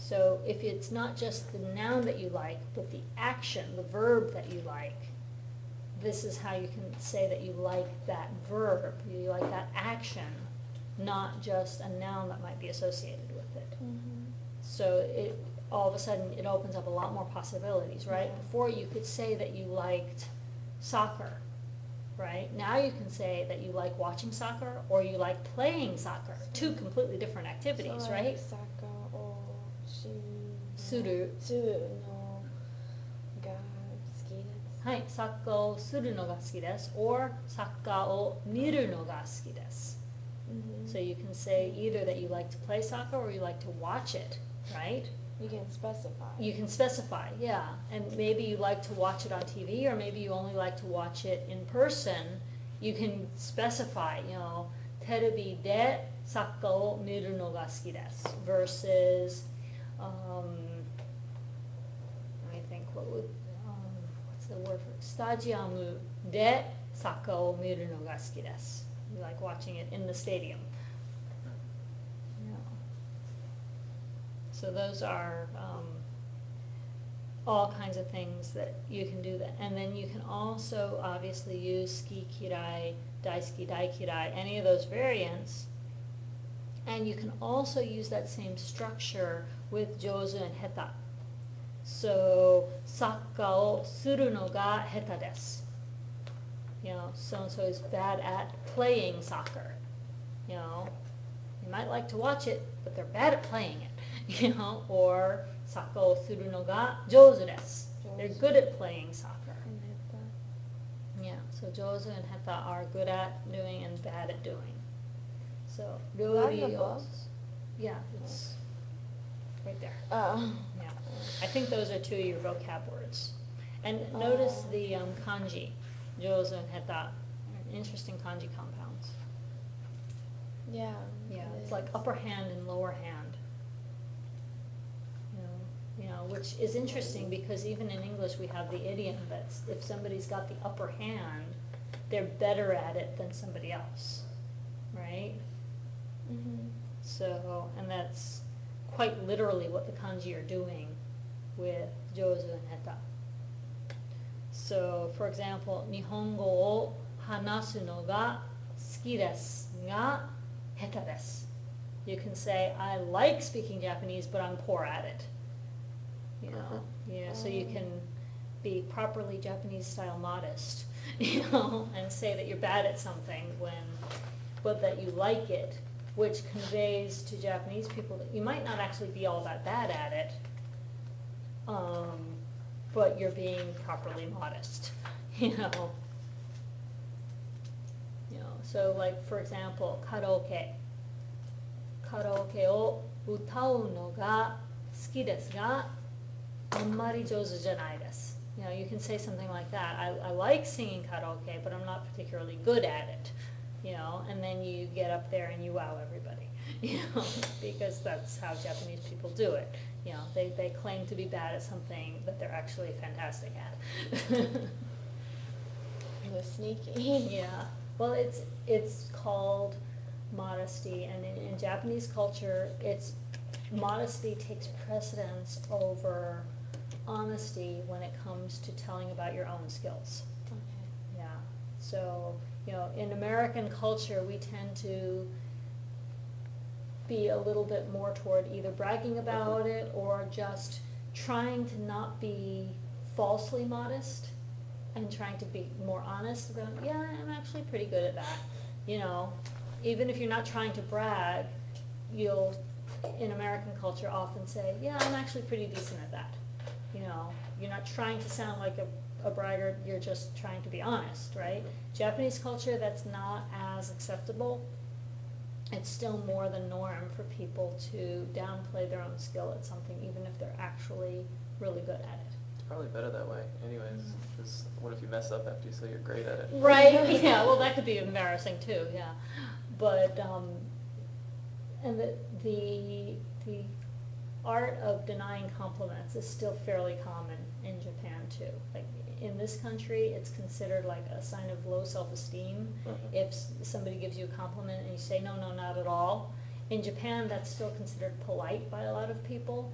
So if it's not just the noun that you like, but the action, the verb that you like, this is how you can say that you like that verb, you like that action, not just a noun that might be associated with it. Mm-hmm. So all of a sudden it opens up a lot more possibilities, right? Yeah. Before you could say that you liked soccer, right? Now you can say that you like watching soccer or you like playing soccer. Two completely different activities, So, right? Saka o Suru. Suru no ga suki desu. はい、サッカーをするのが好きです or サッカーを見るのが好きです Mm-hmm. So you can say either that you like to play soccer or you like to watch it, right? You can specify. You can specify, yeah. And maybe you like to watch it on TV or maybe you only like to watch it in person. You can specify, テレビでサッカーを見るのが好きです versus, let me think, what's the word for it? スタジアムでサッカーを見るのが好きです You like watching it in the stadium. Yeah. So those are all kinds of things that you can do that. And then you can also obviously use ski kirai, daisuki, daikirai, any of those variants. And you can also use that same structure with jozu and heta. So, サッカーをするのが下手です So-and-so is bad at playing soccer. You might like to watch it, but they're bad at playing it. Or サッカーをするのが上手です They're good at playing soccer. And heta. Yeah, so 上手 and heta are good at doing and bad at doing. So, Valuable. Yeah, it's right there. Oh. Yeah, I think those are two of your vocab words. And notice the kanji, jozu and heta, interesting kanji compounds. Yeah. Yeah, it it's is. like upper hand and lower hand. Which is interesting because even in English we have the idiom that if somebody's got the upper hand, they're better at it than somebody else, right? Mm-hmm. So, and that's quite literally what the kanji are doing with jozu and heta. So, for example, 日本語を話すのが好きですが下手です You can say, I like speaking Japanese, but I'm poor at it. So you can be properly Japanese style modest, and say that you're bad at something but that you like it, which conveys to Japanese people that you might not actually be all that bad at it, but you're being properly modest, So like, for example, karaoke. Karaoke を歌うのが好きですがあんまり上手じゃないです You can say something like that. I like singing karaoke, but I'm not particularly good at it. And then you get up there and you wow everybody, because that's how Japanese people do it. They claim to be bad at something that they're actually fantastic at. They're sneaky. Yeah. Well, it's called modesty, and in Japanese culture, modesty takes precedence over honesty when it comes to telling about your own skills. Okay. Yeah. So, in American culture, we tend to be a little bit more toward either bragging about it or just trying to not be falsely modest and trying to be more honest about, yeah, I'm actually pretty good at that. Even if you're not trying to brag, you'll, in American culture, often say, yeah, I'm actually pretty decent at that. You're not trying to sound like a a braggart, you're just trying to be honest, right? Japanese culture, that's not as acceptable. It's still more the norm for people to downplay their own skill at something, even if they're actually really good at it. It's probably better that way anyways, because what if you mess up after you say you're great at it? Right, yeah, well, that could be embarrassing too, yeah. But, and the art of denying compliments is still fairly common in Japan too. Like, in this country, it's considered like a sign of low self-esteem if somebody gives you a compliment and you say, no, no, not at all. In Japan, that's still considered polite by a lot of people.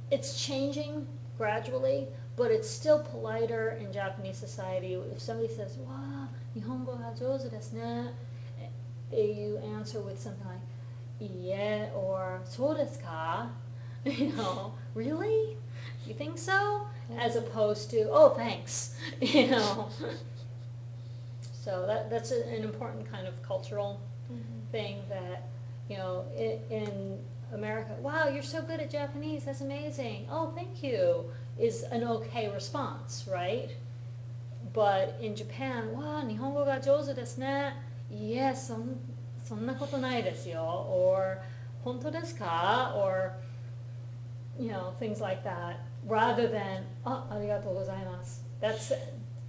It's changing gradually, but it's still politer in Japanese society. If somebody says, wow, Nihongo ga jouzu desu ne, you answer with something like, yeah, or so desu ka? You know, really? You think so? As opposed to, oh, thanks. You know. So that's an important kind of cultural thing that, you know, in America, wow, you're so good at Japanese, that's amazing. Oh, thank you, is an okay response, right? But in Japan, wow, Nihongo ga jouzu desu ne. Yes, そんなことないですよ, or 本当ですか? Or, you know, things like that, rather than, oh, ありがとうございます. That's,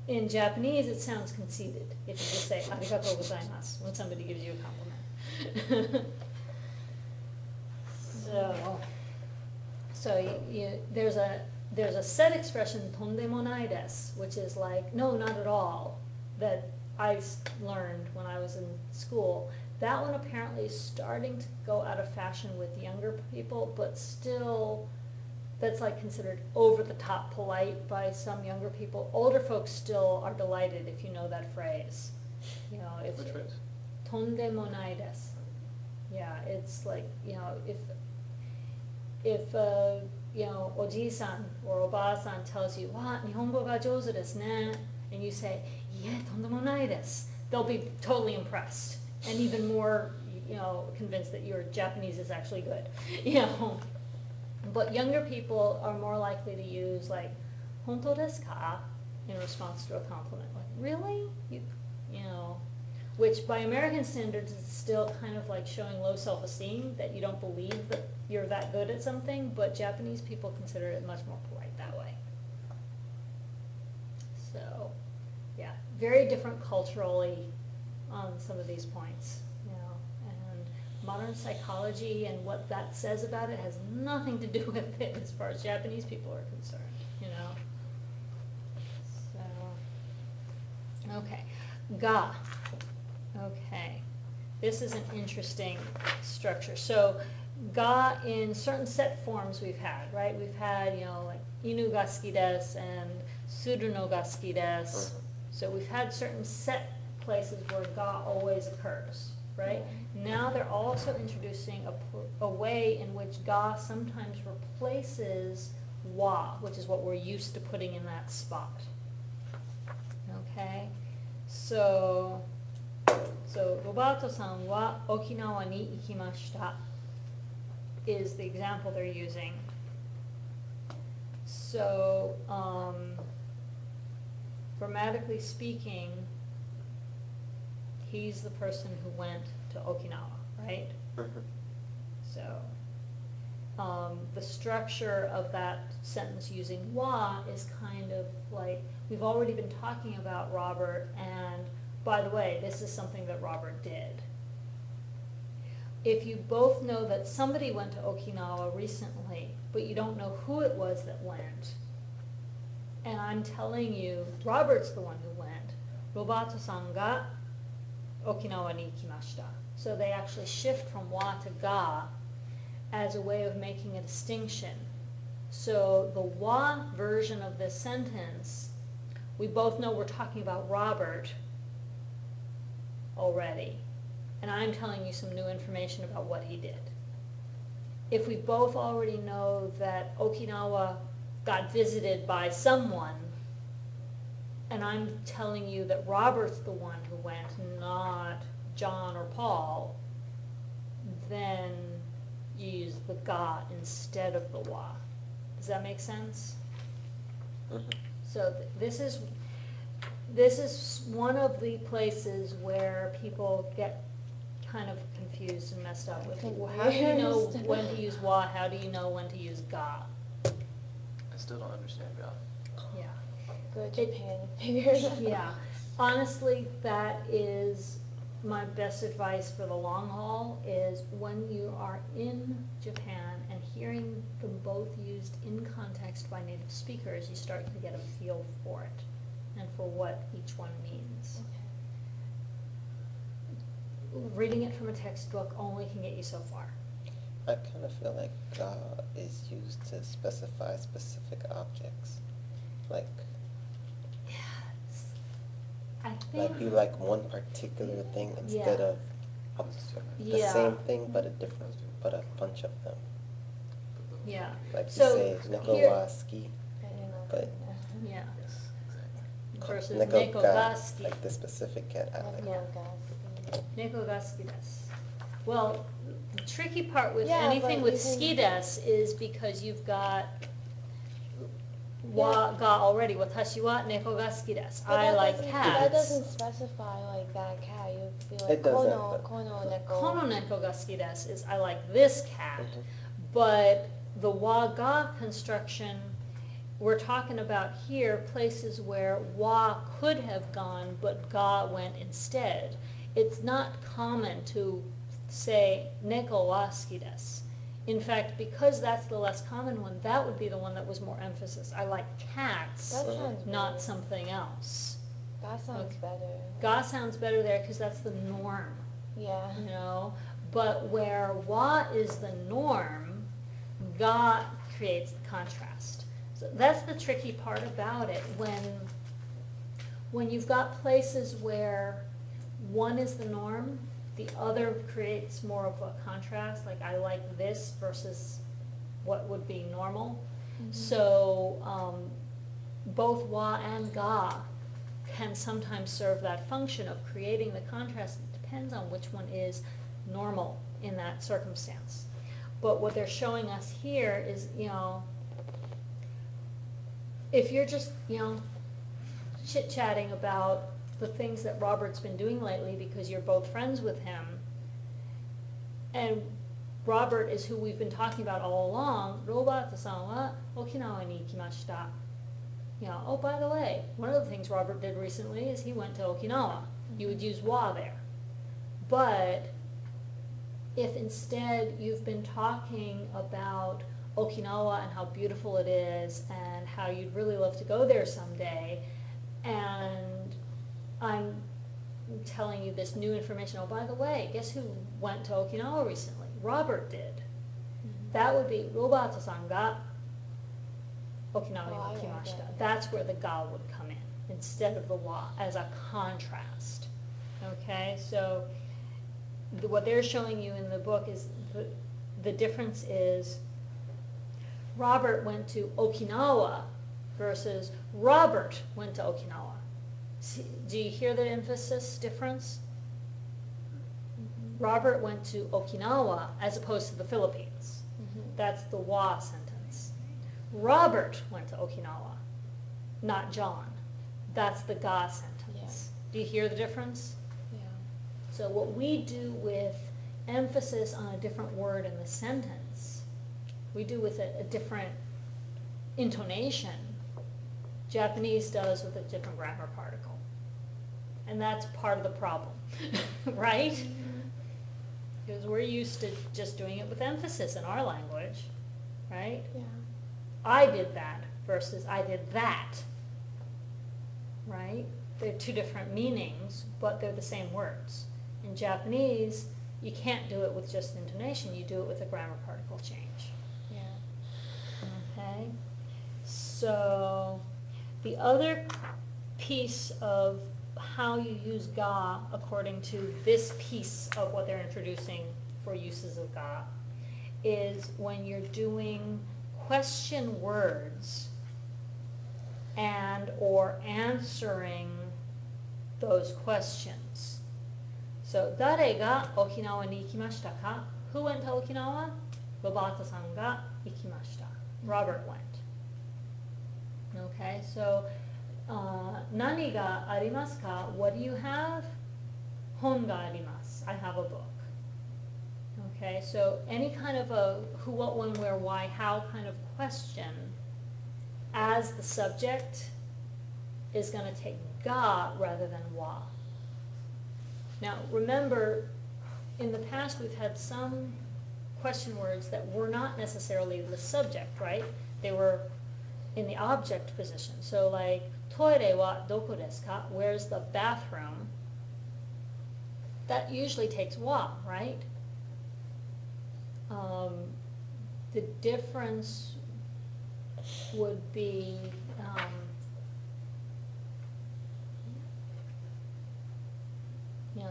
in Japanese, it sounds conceited if you just say ありがとうございます when somebody gives you a compliment. So there's a set expression, とんでもないです, which is like, no, not at all, that I learned when I was in school. That one apparently is starting to go out of fashion with younger people, but still, that's like considered over the top polite by some younger people. Older folks still are delighted if you know that phrase. You know, if Which phrase? とんでもないです. Yeah, it's like, you know, if you know, oji-san or oba-san tells you, wow, Nihongo ga jouzu desu ne, and you say, yeah, とんでもないです, they'll be totally impressed and even more, you know, convinced that your Japanese is actually good, you know. But younger people are more likely to use like, 本当ですか? In response to a compliment, like, really? You know, which by American standards is still kind of like showing low self-esteem, that you don't believe that you're that good at something, but Japanese people consider it much more polite that way. So, yeah, very different culturally on some of these points, you know, and modern psychology and what that says about it has nothing to do with it as far as Japanese people are concerned, you know. So, okay, ga. Okay, this is an interesting structure. So, ga in certain set forms we've had, right? We've had, you know, like inu ga suki desu and suru no ga suki desu. So we've had certain set places where ga always occurs, right? Now they're also introducing a way in which ga sometimes replaces wa, which is what we're used to putting in that spot. Okay, so Roberto-san wa Okinawa ni ikimashita is the example they're using. So, grammatically speaking, he's the person who went to Okinawa, right? So, the structure of that sentence using wa is kind of like, we've already been talking about Robert, and by the way, this is something that Robert did. If you both know that somebody went to Okinawa recently, but you don't know who it was that went, and I'm telling you, Robert's the one who went, Roberto-san ga Okinawa ni ikimashita. So they actually shift from wa to ga as a way of making a distinction. So the wa version of this sentence, we both know we're talking about Robert already. And I'm telling you some new information about what he did. If we both already know that Okinawa got visited by someone, and I'm telling you that Robert's the one who went, not John or Paul, then you use the ga instead of the wa. Does that make sense? So this is one of the places where people get kind of confused and messed up with. Well, how do you know Confused. when to use wa? How do you know when to use ga? I still don't understand God. Yeah. Go It- Japan, figure it out. Yeah, honestly, that is my best advice for the long haul, is when you are in Japan and hearing them both used in context by native speakers, you start to get a feel for it and for what each one means. Reading it from a textbook only can get you so far. I kind of feel like ga is used to specify specific objects. Like I think. you like one particular thing instead Yeah. of the Yeah. same thing but a bunch of them. Yeah. Like you So, say neko here- wa suki, but Yeah, Yes, exactly. versus neko neko ga, ga suki. like the specific cat I like. Yeah. Neko ga suki desu. Well, the tricky part with Yeah, anything but with you ski can- desu is because you've got wa ga already. Watashi wa neko ga suki desu. But I that like doesn't- cats. That doesn't specify like that cat. You'd be like It doesn't, kono, but- kono, neko. Kono neko ga suki desu is I like this cat. Mhm. But the wa ga construction, we're talking about here places where wa could have gone, but ga went instead. It's not common to say neko wa suki desu. In fact, because that's the less common one, that would be the one that was more emphasis. I like cats, That sounds not weird. something else. That sounds Okay. better. Ga sounds better there because that's the norm. Yeah. You know, but where wa is the norm, ga creates the contrast. So that's the tricky part about it. When you've got places where one is the norm, the other creates more of a contrast, like I like this versus what would be normal. So both wa and ga can sometimes serve that function of creating the contrast. It depends on which one is normal in that circumstance. But what they're showing us here is, if you're just, chit-chatting about the things that Robert's been doing lately because you're both friends with him, and Robert is who we've been talking about all along, Robert-san wa Okinawa ni ikimashita. Oh, by the way, one of the things Robert did recently is he went to Okinawa. You would use wa there. But if instead you've been talking about Okinawa and how beautiful it is and how you'd really love to go there someday, and I'm telling you this new information, oh, by the way, guess who went to Okinawa recently? Robert did. That would be Robert-san ga Okinawa ni Oh, I like ikimashita. that. That's where the ga would come in instead of the wa as a contrast. Okay, so what they're showing you in the book is the difference is Robert went to Okinawa versus Robert went to Okinawa. See, do you hear the emphasis difference? Robert went to Okinawa as opposed to the Philippines. That's the wa sentence. Robert went to Okinawa, not John. That's the ga sentence. Do you hear the difference? Yeah. So what we do with emphasis on a different word in the sentence, we do with a different intonation, Japanese does with a different grammar particle. And that's part of the problem, right? Because we're used to just doing it with emphasis in our language, right? Yeah. I did that versus I did that, right? They're two different meanings, but they're the same words. In Japanese, you can't do it with just intonation, you do it with a grammar particle change. Yeah. Okay? So, the other piece of how you use ga, according to this piece of what they're introducing for uses of ga, is when you're doing question words and or answering those questions. So, 誰が沖縄に行きましたか? Who went to Okinawa? Roberto-sanが行きました. Robert went. Okay, so, nani ga arimasu ka? What do you have? Hon ga arimasu. I have a book. Okay, so any kind of a who, what, when, where, why, how kind of question as the subject is going to take ga rather than wa. Now remember, in the past we've had some question words that were not necessarily the subject, right? They were in the object position. So like, toire wa doko desu ka? Where's the bathroom? That usually takes wa, right? The difference would be,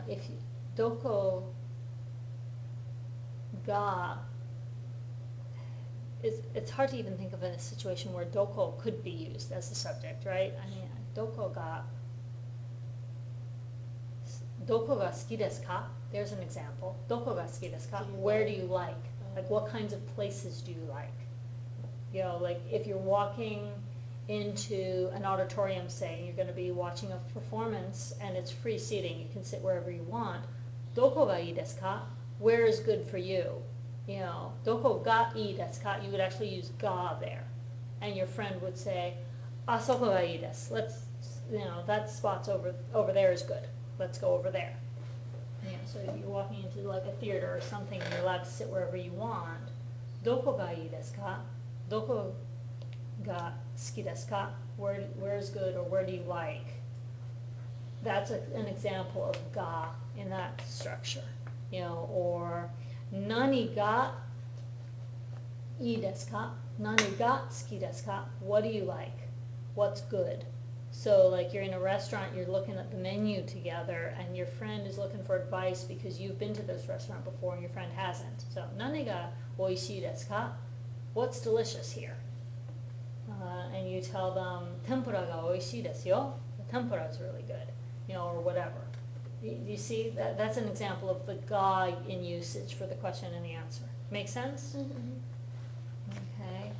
if doko ga, it's hard to even think of a situation where doko could be used as the subject, right? I mean, doko ga suki desu ka? There's an example. Doko ga suki desu ka? Where do you like? Like, what kinds of places do you like? You know, like if you're walking into an auditorium, say, and you're going to be watching a performance and it's free seating, you can sit wherever you want. Doko ga ii desu ka? Where is good for you? You know, doko ga ii desu ka? You would actually use ga there. And your friend would say, asoko ga ii desu. Let's, that spot's over there is good. Let's go over there. Yeah, so you're walking into like a theater or something and you're allowed to sit wherever you want. Doko ga ii desu ka? Doko ga suki desu ka? Where is good, or where do you like? That's an example of ga in that structure. Or nani ga ii desu ka? Nani ga suki desu ka? What do you like? What's good? So like you're in a restaurant, you're looking at the menu together, and your friend is looking for advice because you've been to this restaurant before and your friend hasn't. So, nani ga oishii desu ka? What's delicious here? And you tell them, tempura ga oishii desu yo. The tempura is really good, or whatever. You see, that's an example of the ga in usage for the question and the answer. Make sense? Mm-hmm. Okay.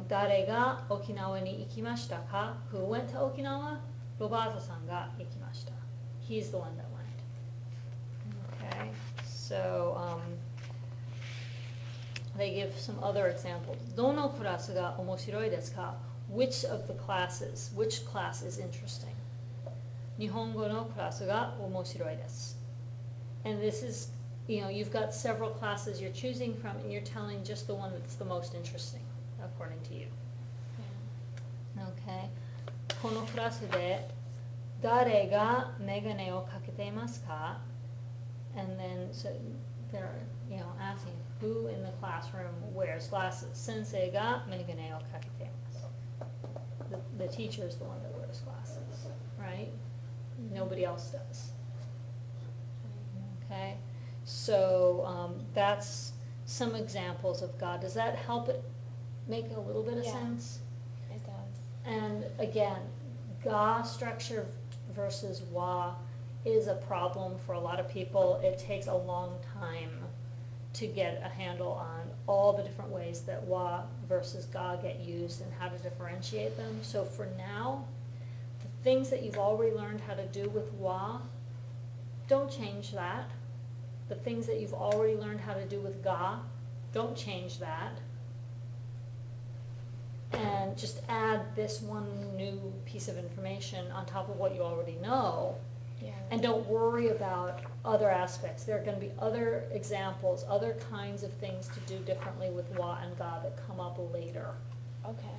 Dare ga Okinawa ni ikimashita ka? Who went to Okinawa? Roberto-san ga ikimashita. He's the one that went. Okay. So they give some other examples. Dono kurasu ga omoshiroi desu ka? Which of the classes? Which class is interesting? Nihongo no kurasu ga omoshiroi desu. And this is, you've got several classes you're choosing from, and you're telling just the one that's the most interesting, according to you. Yeah. Okay. Kono kurasu de dare ga megane o kakete imasu ka? And then so they're asking who in the classroom wears glasses. Sensei ga megane o kakete imasu. The teacher is the one that wears glasses, right? Nobody else does. Okay. So that's some examples of ga. Does that help it make a little bit of sense? It does. And again, ga structure versus wa is a problem for a lot of people. It takes a long time to get a handle on all the different ways that wa versus ga get used and how to differentiate them. So for now, the things that you've already learned how to do with wa, don't change that. The things that you've already learned how to do with ga, don't change that. And just add this one new piece of information on top of what you already know. Yeah. And don't worry about other aspects. There are going to be other examples, other kinds of things to do differently with wa and ga that come up later. Okay.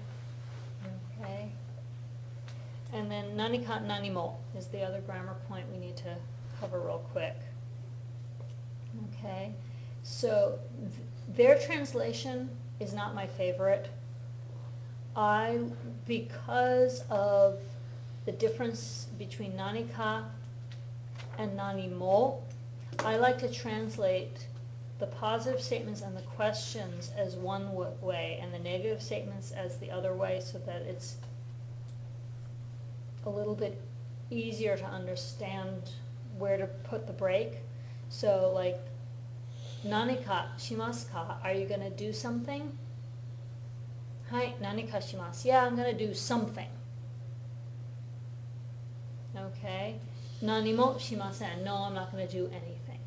Okay? And then nani ka nani mo is the other grammar point we need to cover real quick. Okay? So their translation is not my favorite. Because of the difference between nani ka and nani mo, I like to translate the positive statements and the questions as one way and the negative statements as the other way, so that it's a little bit easier to understand where to put the break. So like, nani ka shimasu ka? Are you going to do something? はい、何かします. Yeah, I'm going to do something. Okay. 何もしません. No, I'm not going to do anything.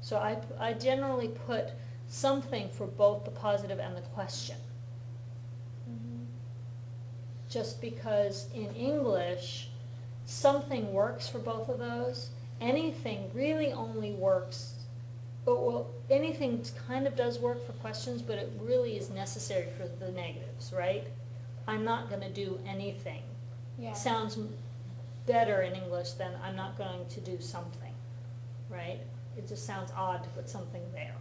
So I generally put something for both the positive and the question. Just because in English, something works for both of those. Anything really only works, well, anything kind of does work for questions, but it really is necessary for the negatives, right? I'm not going to do anything. Yeah. Sounds better in English than I'm not going to do something, right? It just sounds odd to put something there,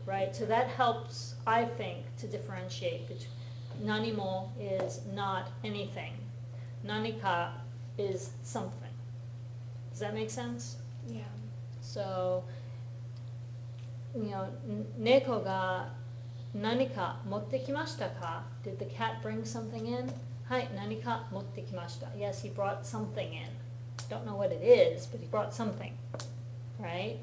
right? So that helps, I think, to differentiate between nanimo is not anything. Nanika is something. Does that make sense? Yeah. So, neko ga nanika motte kimashita ka? Did the cat bring something in? Hai, nanika motte kimashita. Yes, he brought something in. Don't know what it is, but he brought something, right?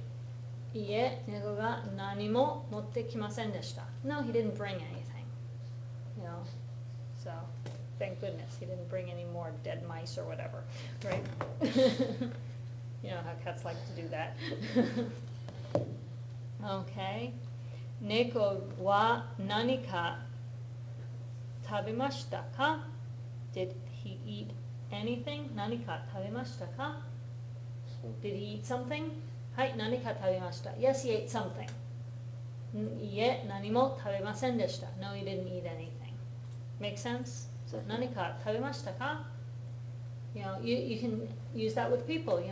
Iie, neko ga nanimo motte kimasen deshita. No, he didn't bring anything. So thank goodness he didn't bring any more dead mice or whatever, right? You know how cats like to do that. Okay. Neko wa nanika tabemashita ka? Did he eat anything? Nanika tabemashita ka? Did he eat something? Hai, nanika tabemashita. Yes, he ate something. Iie, nanimo tabemasen deshita. No, he didn't eat anything. Make sense? So, nanika tabemashita ka? You can use that with people,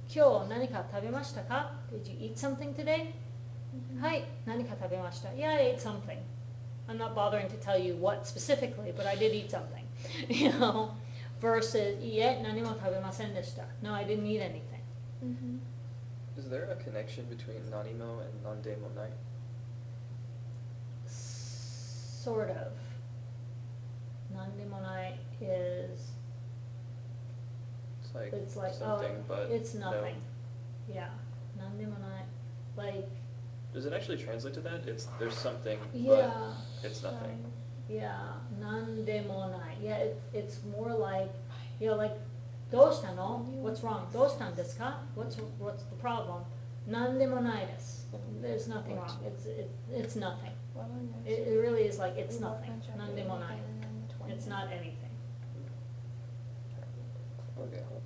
Kyo nanika tabemashita ka? Did you eat something today? Hai, nanika tabemashita? Yeah, I ate something. I'm not bothering to tell you what specifically, but I did eat something. Versus, iie, nanimo tabemasen deshita. No, I didn't eat anything. Mm-hmm. Is there a connection between nanimo and nandemo nai? Sort of. Nandemo nai is... It's like something, but it's nothing. No. Yeah. Nandemo nai. Like... Does it actually translate to that? There's something, Yeah. but it's nothing. Yeah. Nandemo nai. Yeah, it's more like, like, どうしたの? What's wrong? どうしたんですか? What's the problem? なんでもないです. There's nothing wrong. It's nothing. It really is like it's nothing. なんでもない. It's not anything.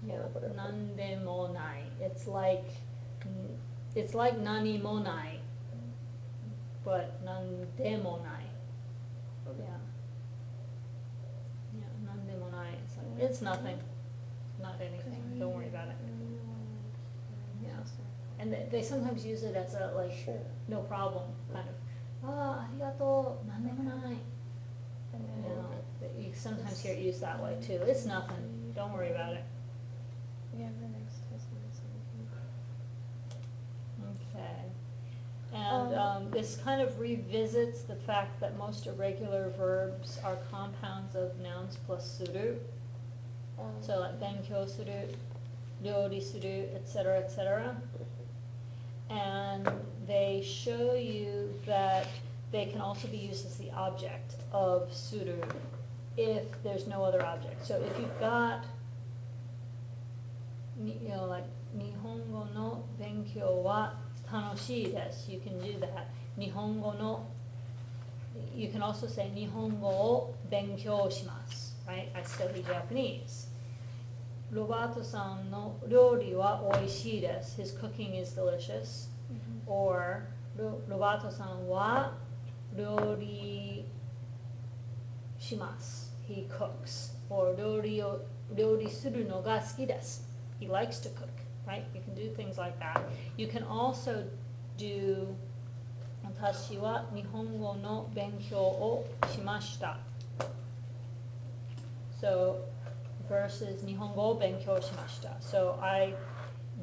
Yeah. なんでもない. It's like 何もない. But なんでもない. Okay. Yeah. Yeah. なんでもない. It's nothing. Not anything. Don't worry about it. Yeah. And they sometimes use it as a, like, Sure. no problem, kind of. Arigato, nandemonai. You sometimes hear it used that way too. It's nothing. Don't worry about it. Yeah, the next test is Okay. And this kind of revisits the fact that most irregular verbs are compounds of nouns plus suru. So like benkyou suru, ryori suru, etc., etc. And they show you that they can also be used as the object of suru if there's no other object. So if you've got, like, Nihongo no benkyou wa tanoshii desu, you can do that. Nihongo no, you can also say Nihongo o benkyou shimasu, right? I study Japanese. Robato-san no ryori wa oishii desu. His cooking is delicious. Mm-hmm. Or Robato-san wa ryori shimasu. He cooks. Or ryori suru no ga suki desu. He likes to cook, right? You can do things like that. You can also do Watashi wa Nihongo no benkyou o shimashita. So versus Nihongo benkyou shimashita. So I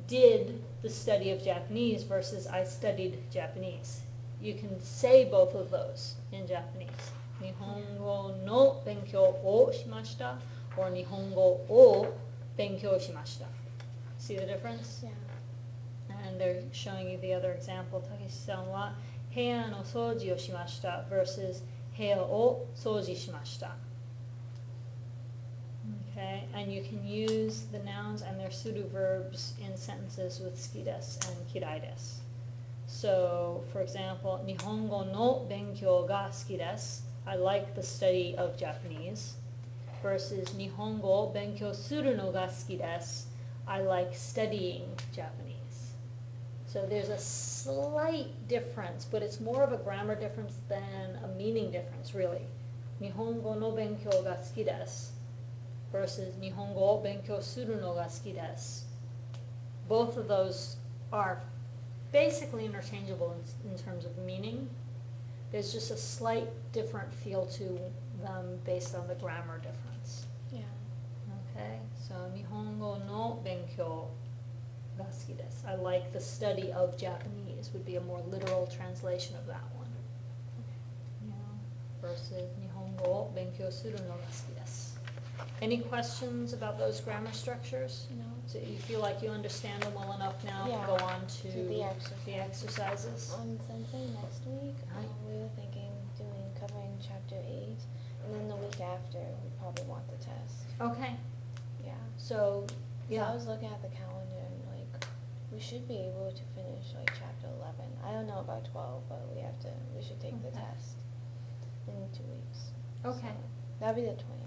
did the study of Japanese versus I studied Japanese. You can say both of those in Japanese. Nihongo no benkyou o shimashita or Nihongo o benkyou shimashita. See the difference? Yeah. And they're showing you the other example. Takeshi-san wa 部屋の掃除をしました versus 部屋を掃除しました Okay, and you can use the nouns and their pseudo verbs in sentences with 好きです and 嫌いです So, for example, 日本語の勉強が好きです I like the study of Japanese versus 日本語を勉強するのが好きです I like studying Japanese. So there's a slight difference, but it's more of a grammar difference than a meaning difference, really. 日本語の勉強が好きです versus 日本語を勉強するのが好きです Both of those are basically interchangeable in terms of meaning. There's just a slight different feel to them based on the grammar difference. Yeah. Okay, so 日本語の勉強が好きです I like the study of Japanese would be a more literal translation of that one. Yeah, versus 日本語を勉強するのが好きです Any questions about those grammar structures? No. So you feel like you understand them well enough now Yeah, to go on to the exercises. the exercises? Sensei, next week, Right. we were thinking covering chapter 8, and then the week after, we probably want the test. Okay, Yeah. so, So yeah. I was looking at the calendar and we should be able to finish chapter 11. I don't know about 12, but we should take the Okay. test in 2 weeks. Okay. So that'll be the 20th.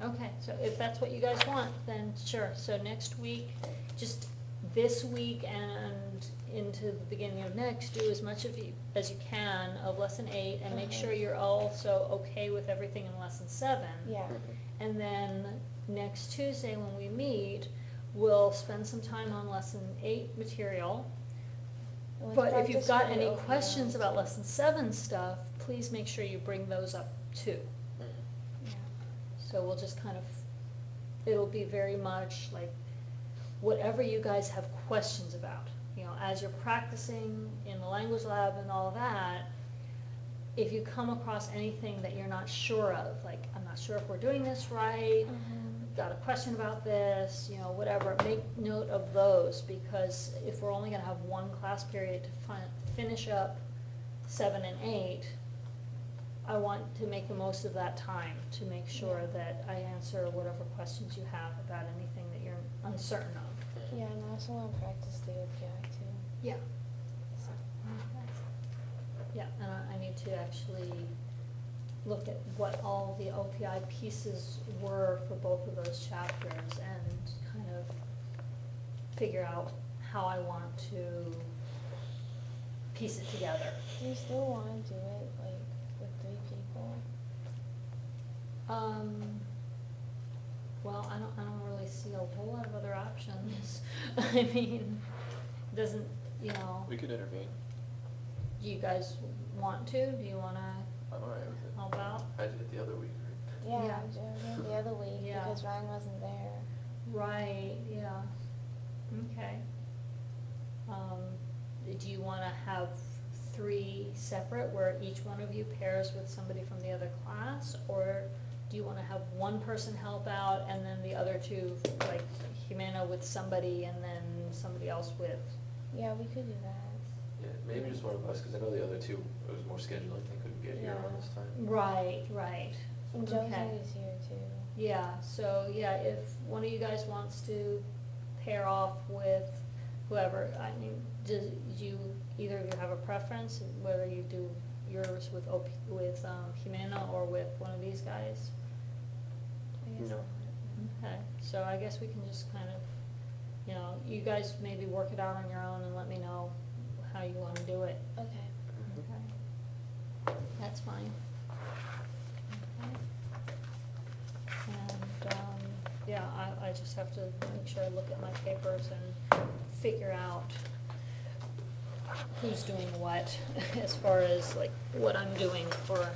Okay, so if that's what you guys want, then sure. So next week, just this week and into the beginning of next, do as much as you can of lesson 8 and make Okay. sure you're also okay with everything in lesson 7. Yeah. And then next Tuesday when we meet, we'll spend some time on lesson 8 material. And let's But if you've practice got for the any OPI questions about too. lesson 7 stuff, please make sure you bring those up too. Yeah. So we'll just kind of, it'll be very much like whatever you guys have questions about. You know, as you're practicing in the language lab and all that, if you come across anything that you're not sure of, like, I'm not sure if we're doing this right, got a question about this, you know, whatever, make note of those, because if we're only gonna have one class period to finish up 7 and 8, I want to make the most of that time to make sure Yeah. that I answer whatever questions you have about anything that you're uncertain of. Yeah, and I also want to practice the OPI too. Yeah. So. Yeah, and I need to actually look at what all the OPI pieces were for both of those chapters and kind of figure out how I want to piece it together. Do you still want to do it with 3 people? Well, I don't really see a whole lot of other options. I mean, doesn't, you know, We could intervene. do you guys want to? Do you wanna I'm alright with it. help out? I did it the other week, right? Yeah, Yeah. I did the other week Yeah. because Ryan wasn't there. Right, yeah, okay. Do you wanna have 3 separate where each one of you pairs with somebody from the other class? Or do you wanna have one person help out and then the other 2, like Jimena with somebody and then somebody else with? Yeah, we could do that. Yeah, maybe just one of us, because I know the other 2, it was more scheduling, they couldn't get here around this time. Right, right. And Joe's Okay. always here too. Yeah, so, yeah, if one of you guys wants to pair off with whoever, I mean, either of you have a preference, whether you do yours with Jimena or with one of these guys? I guess No. Okay, so I guess we can just kind of, you know, you guys maybe work it out on your own and let me know how you wanna do it. Okay. Okay. That's fine. Okay. And, yeah, I just have to make sure I look at my papers and figure out who's doing what, as far as like what I'm doing for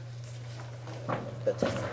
The test.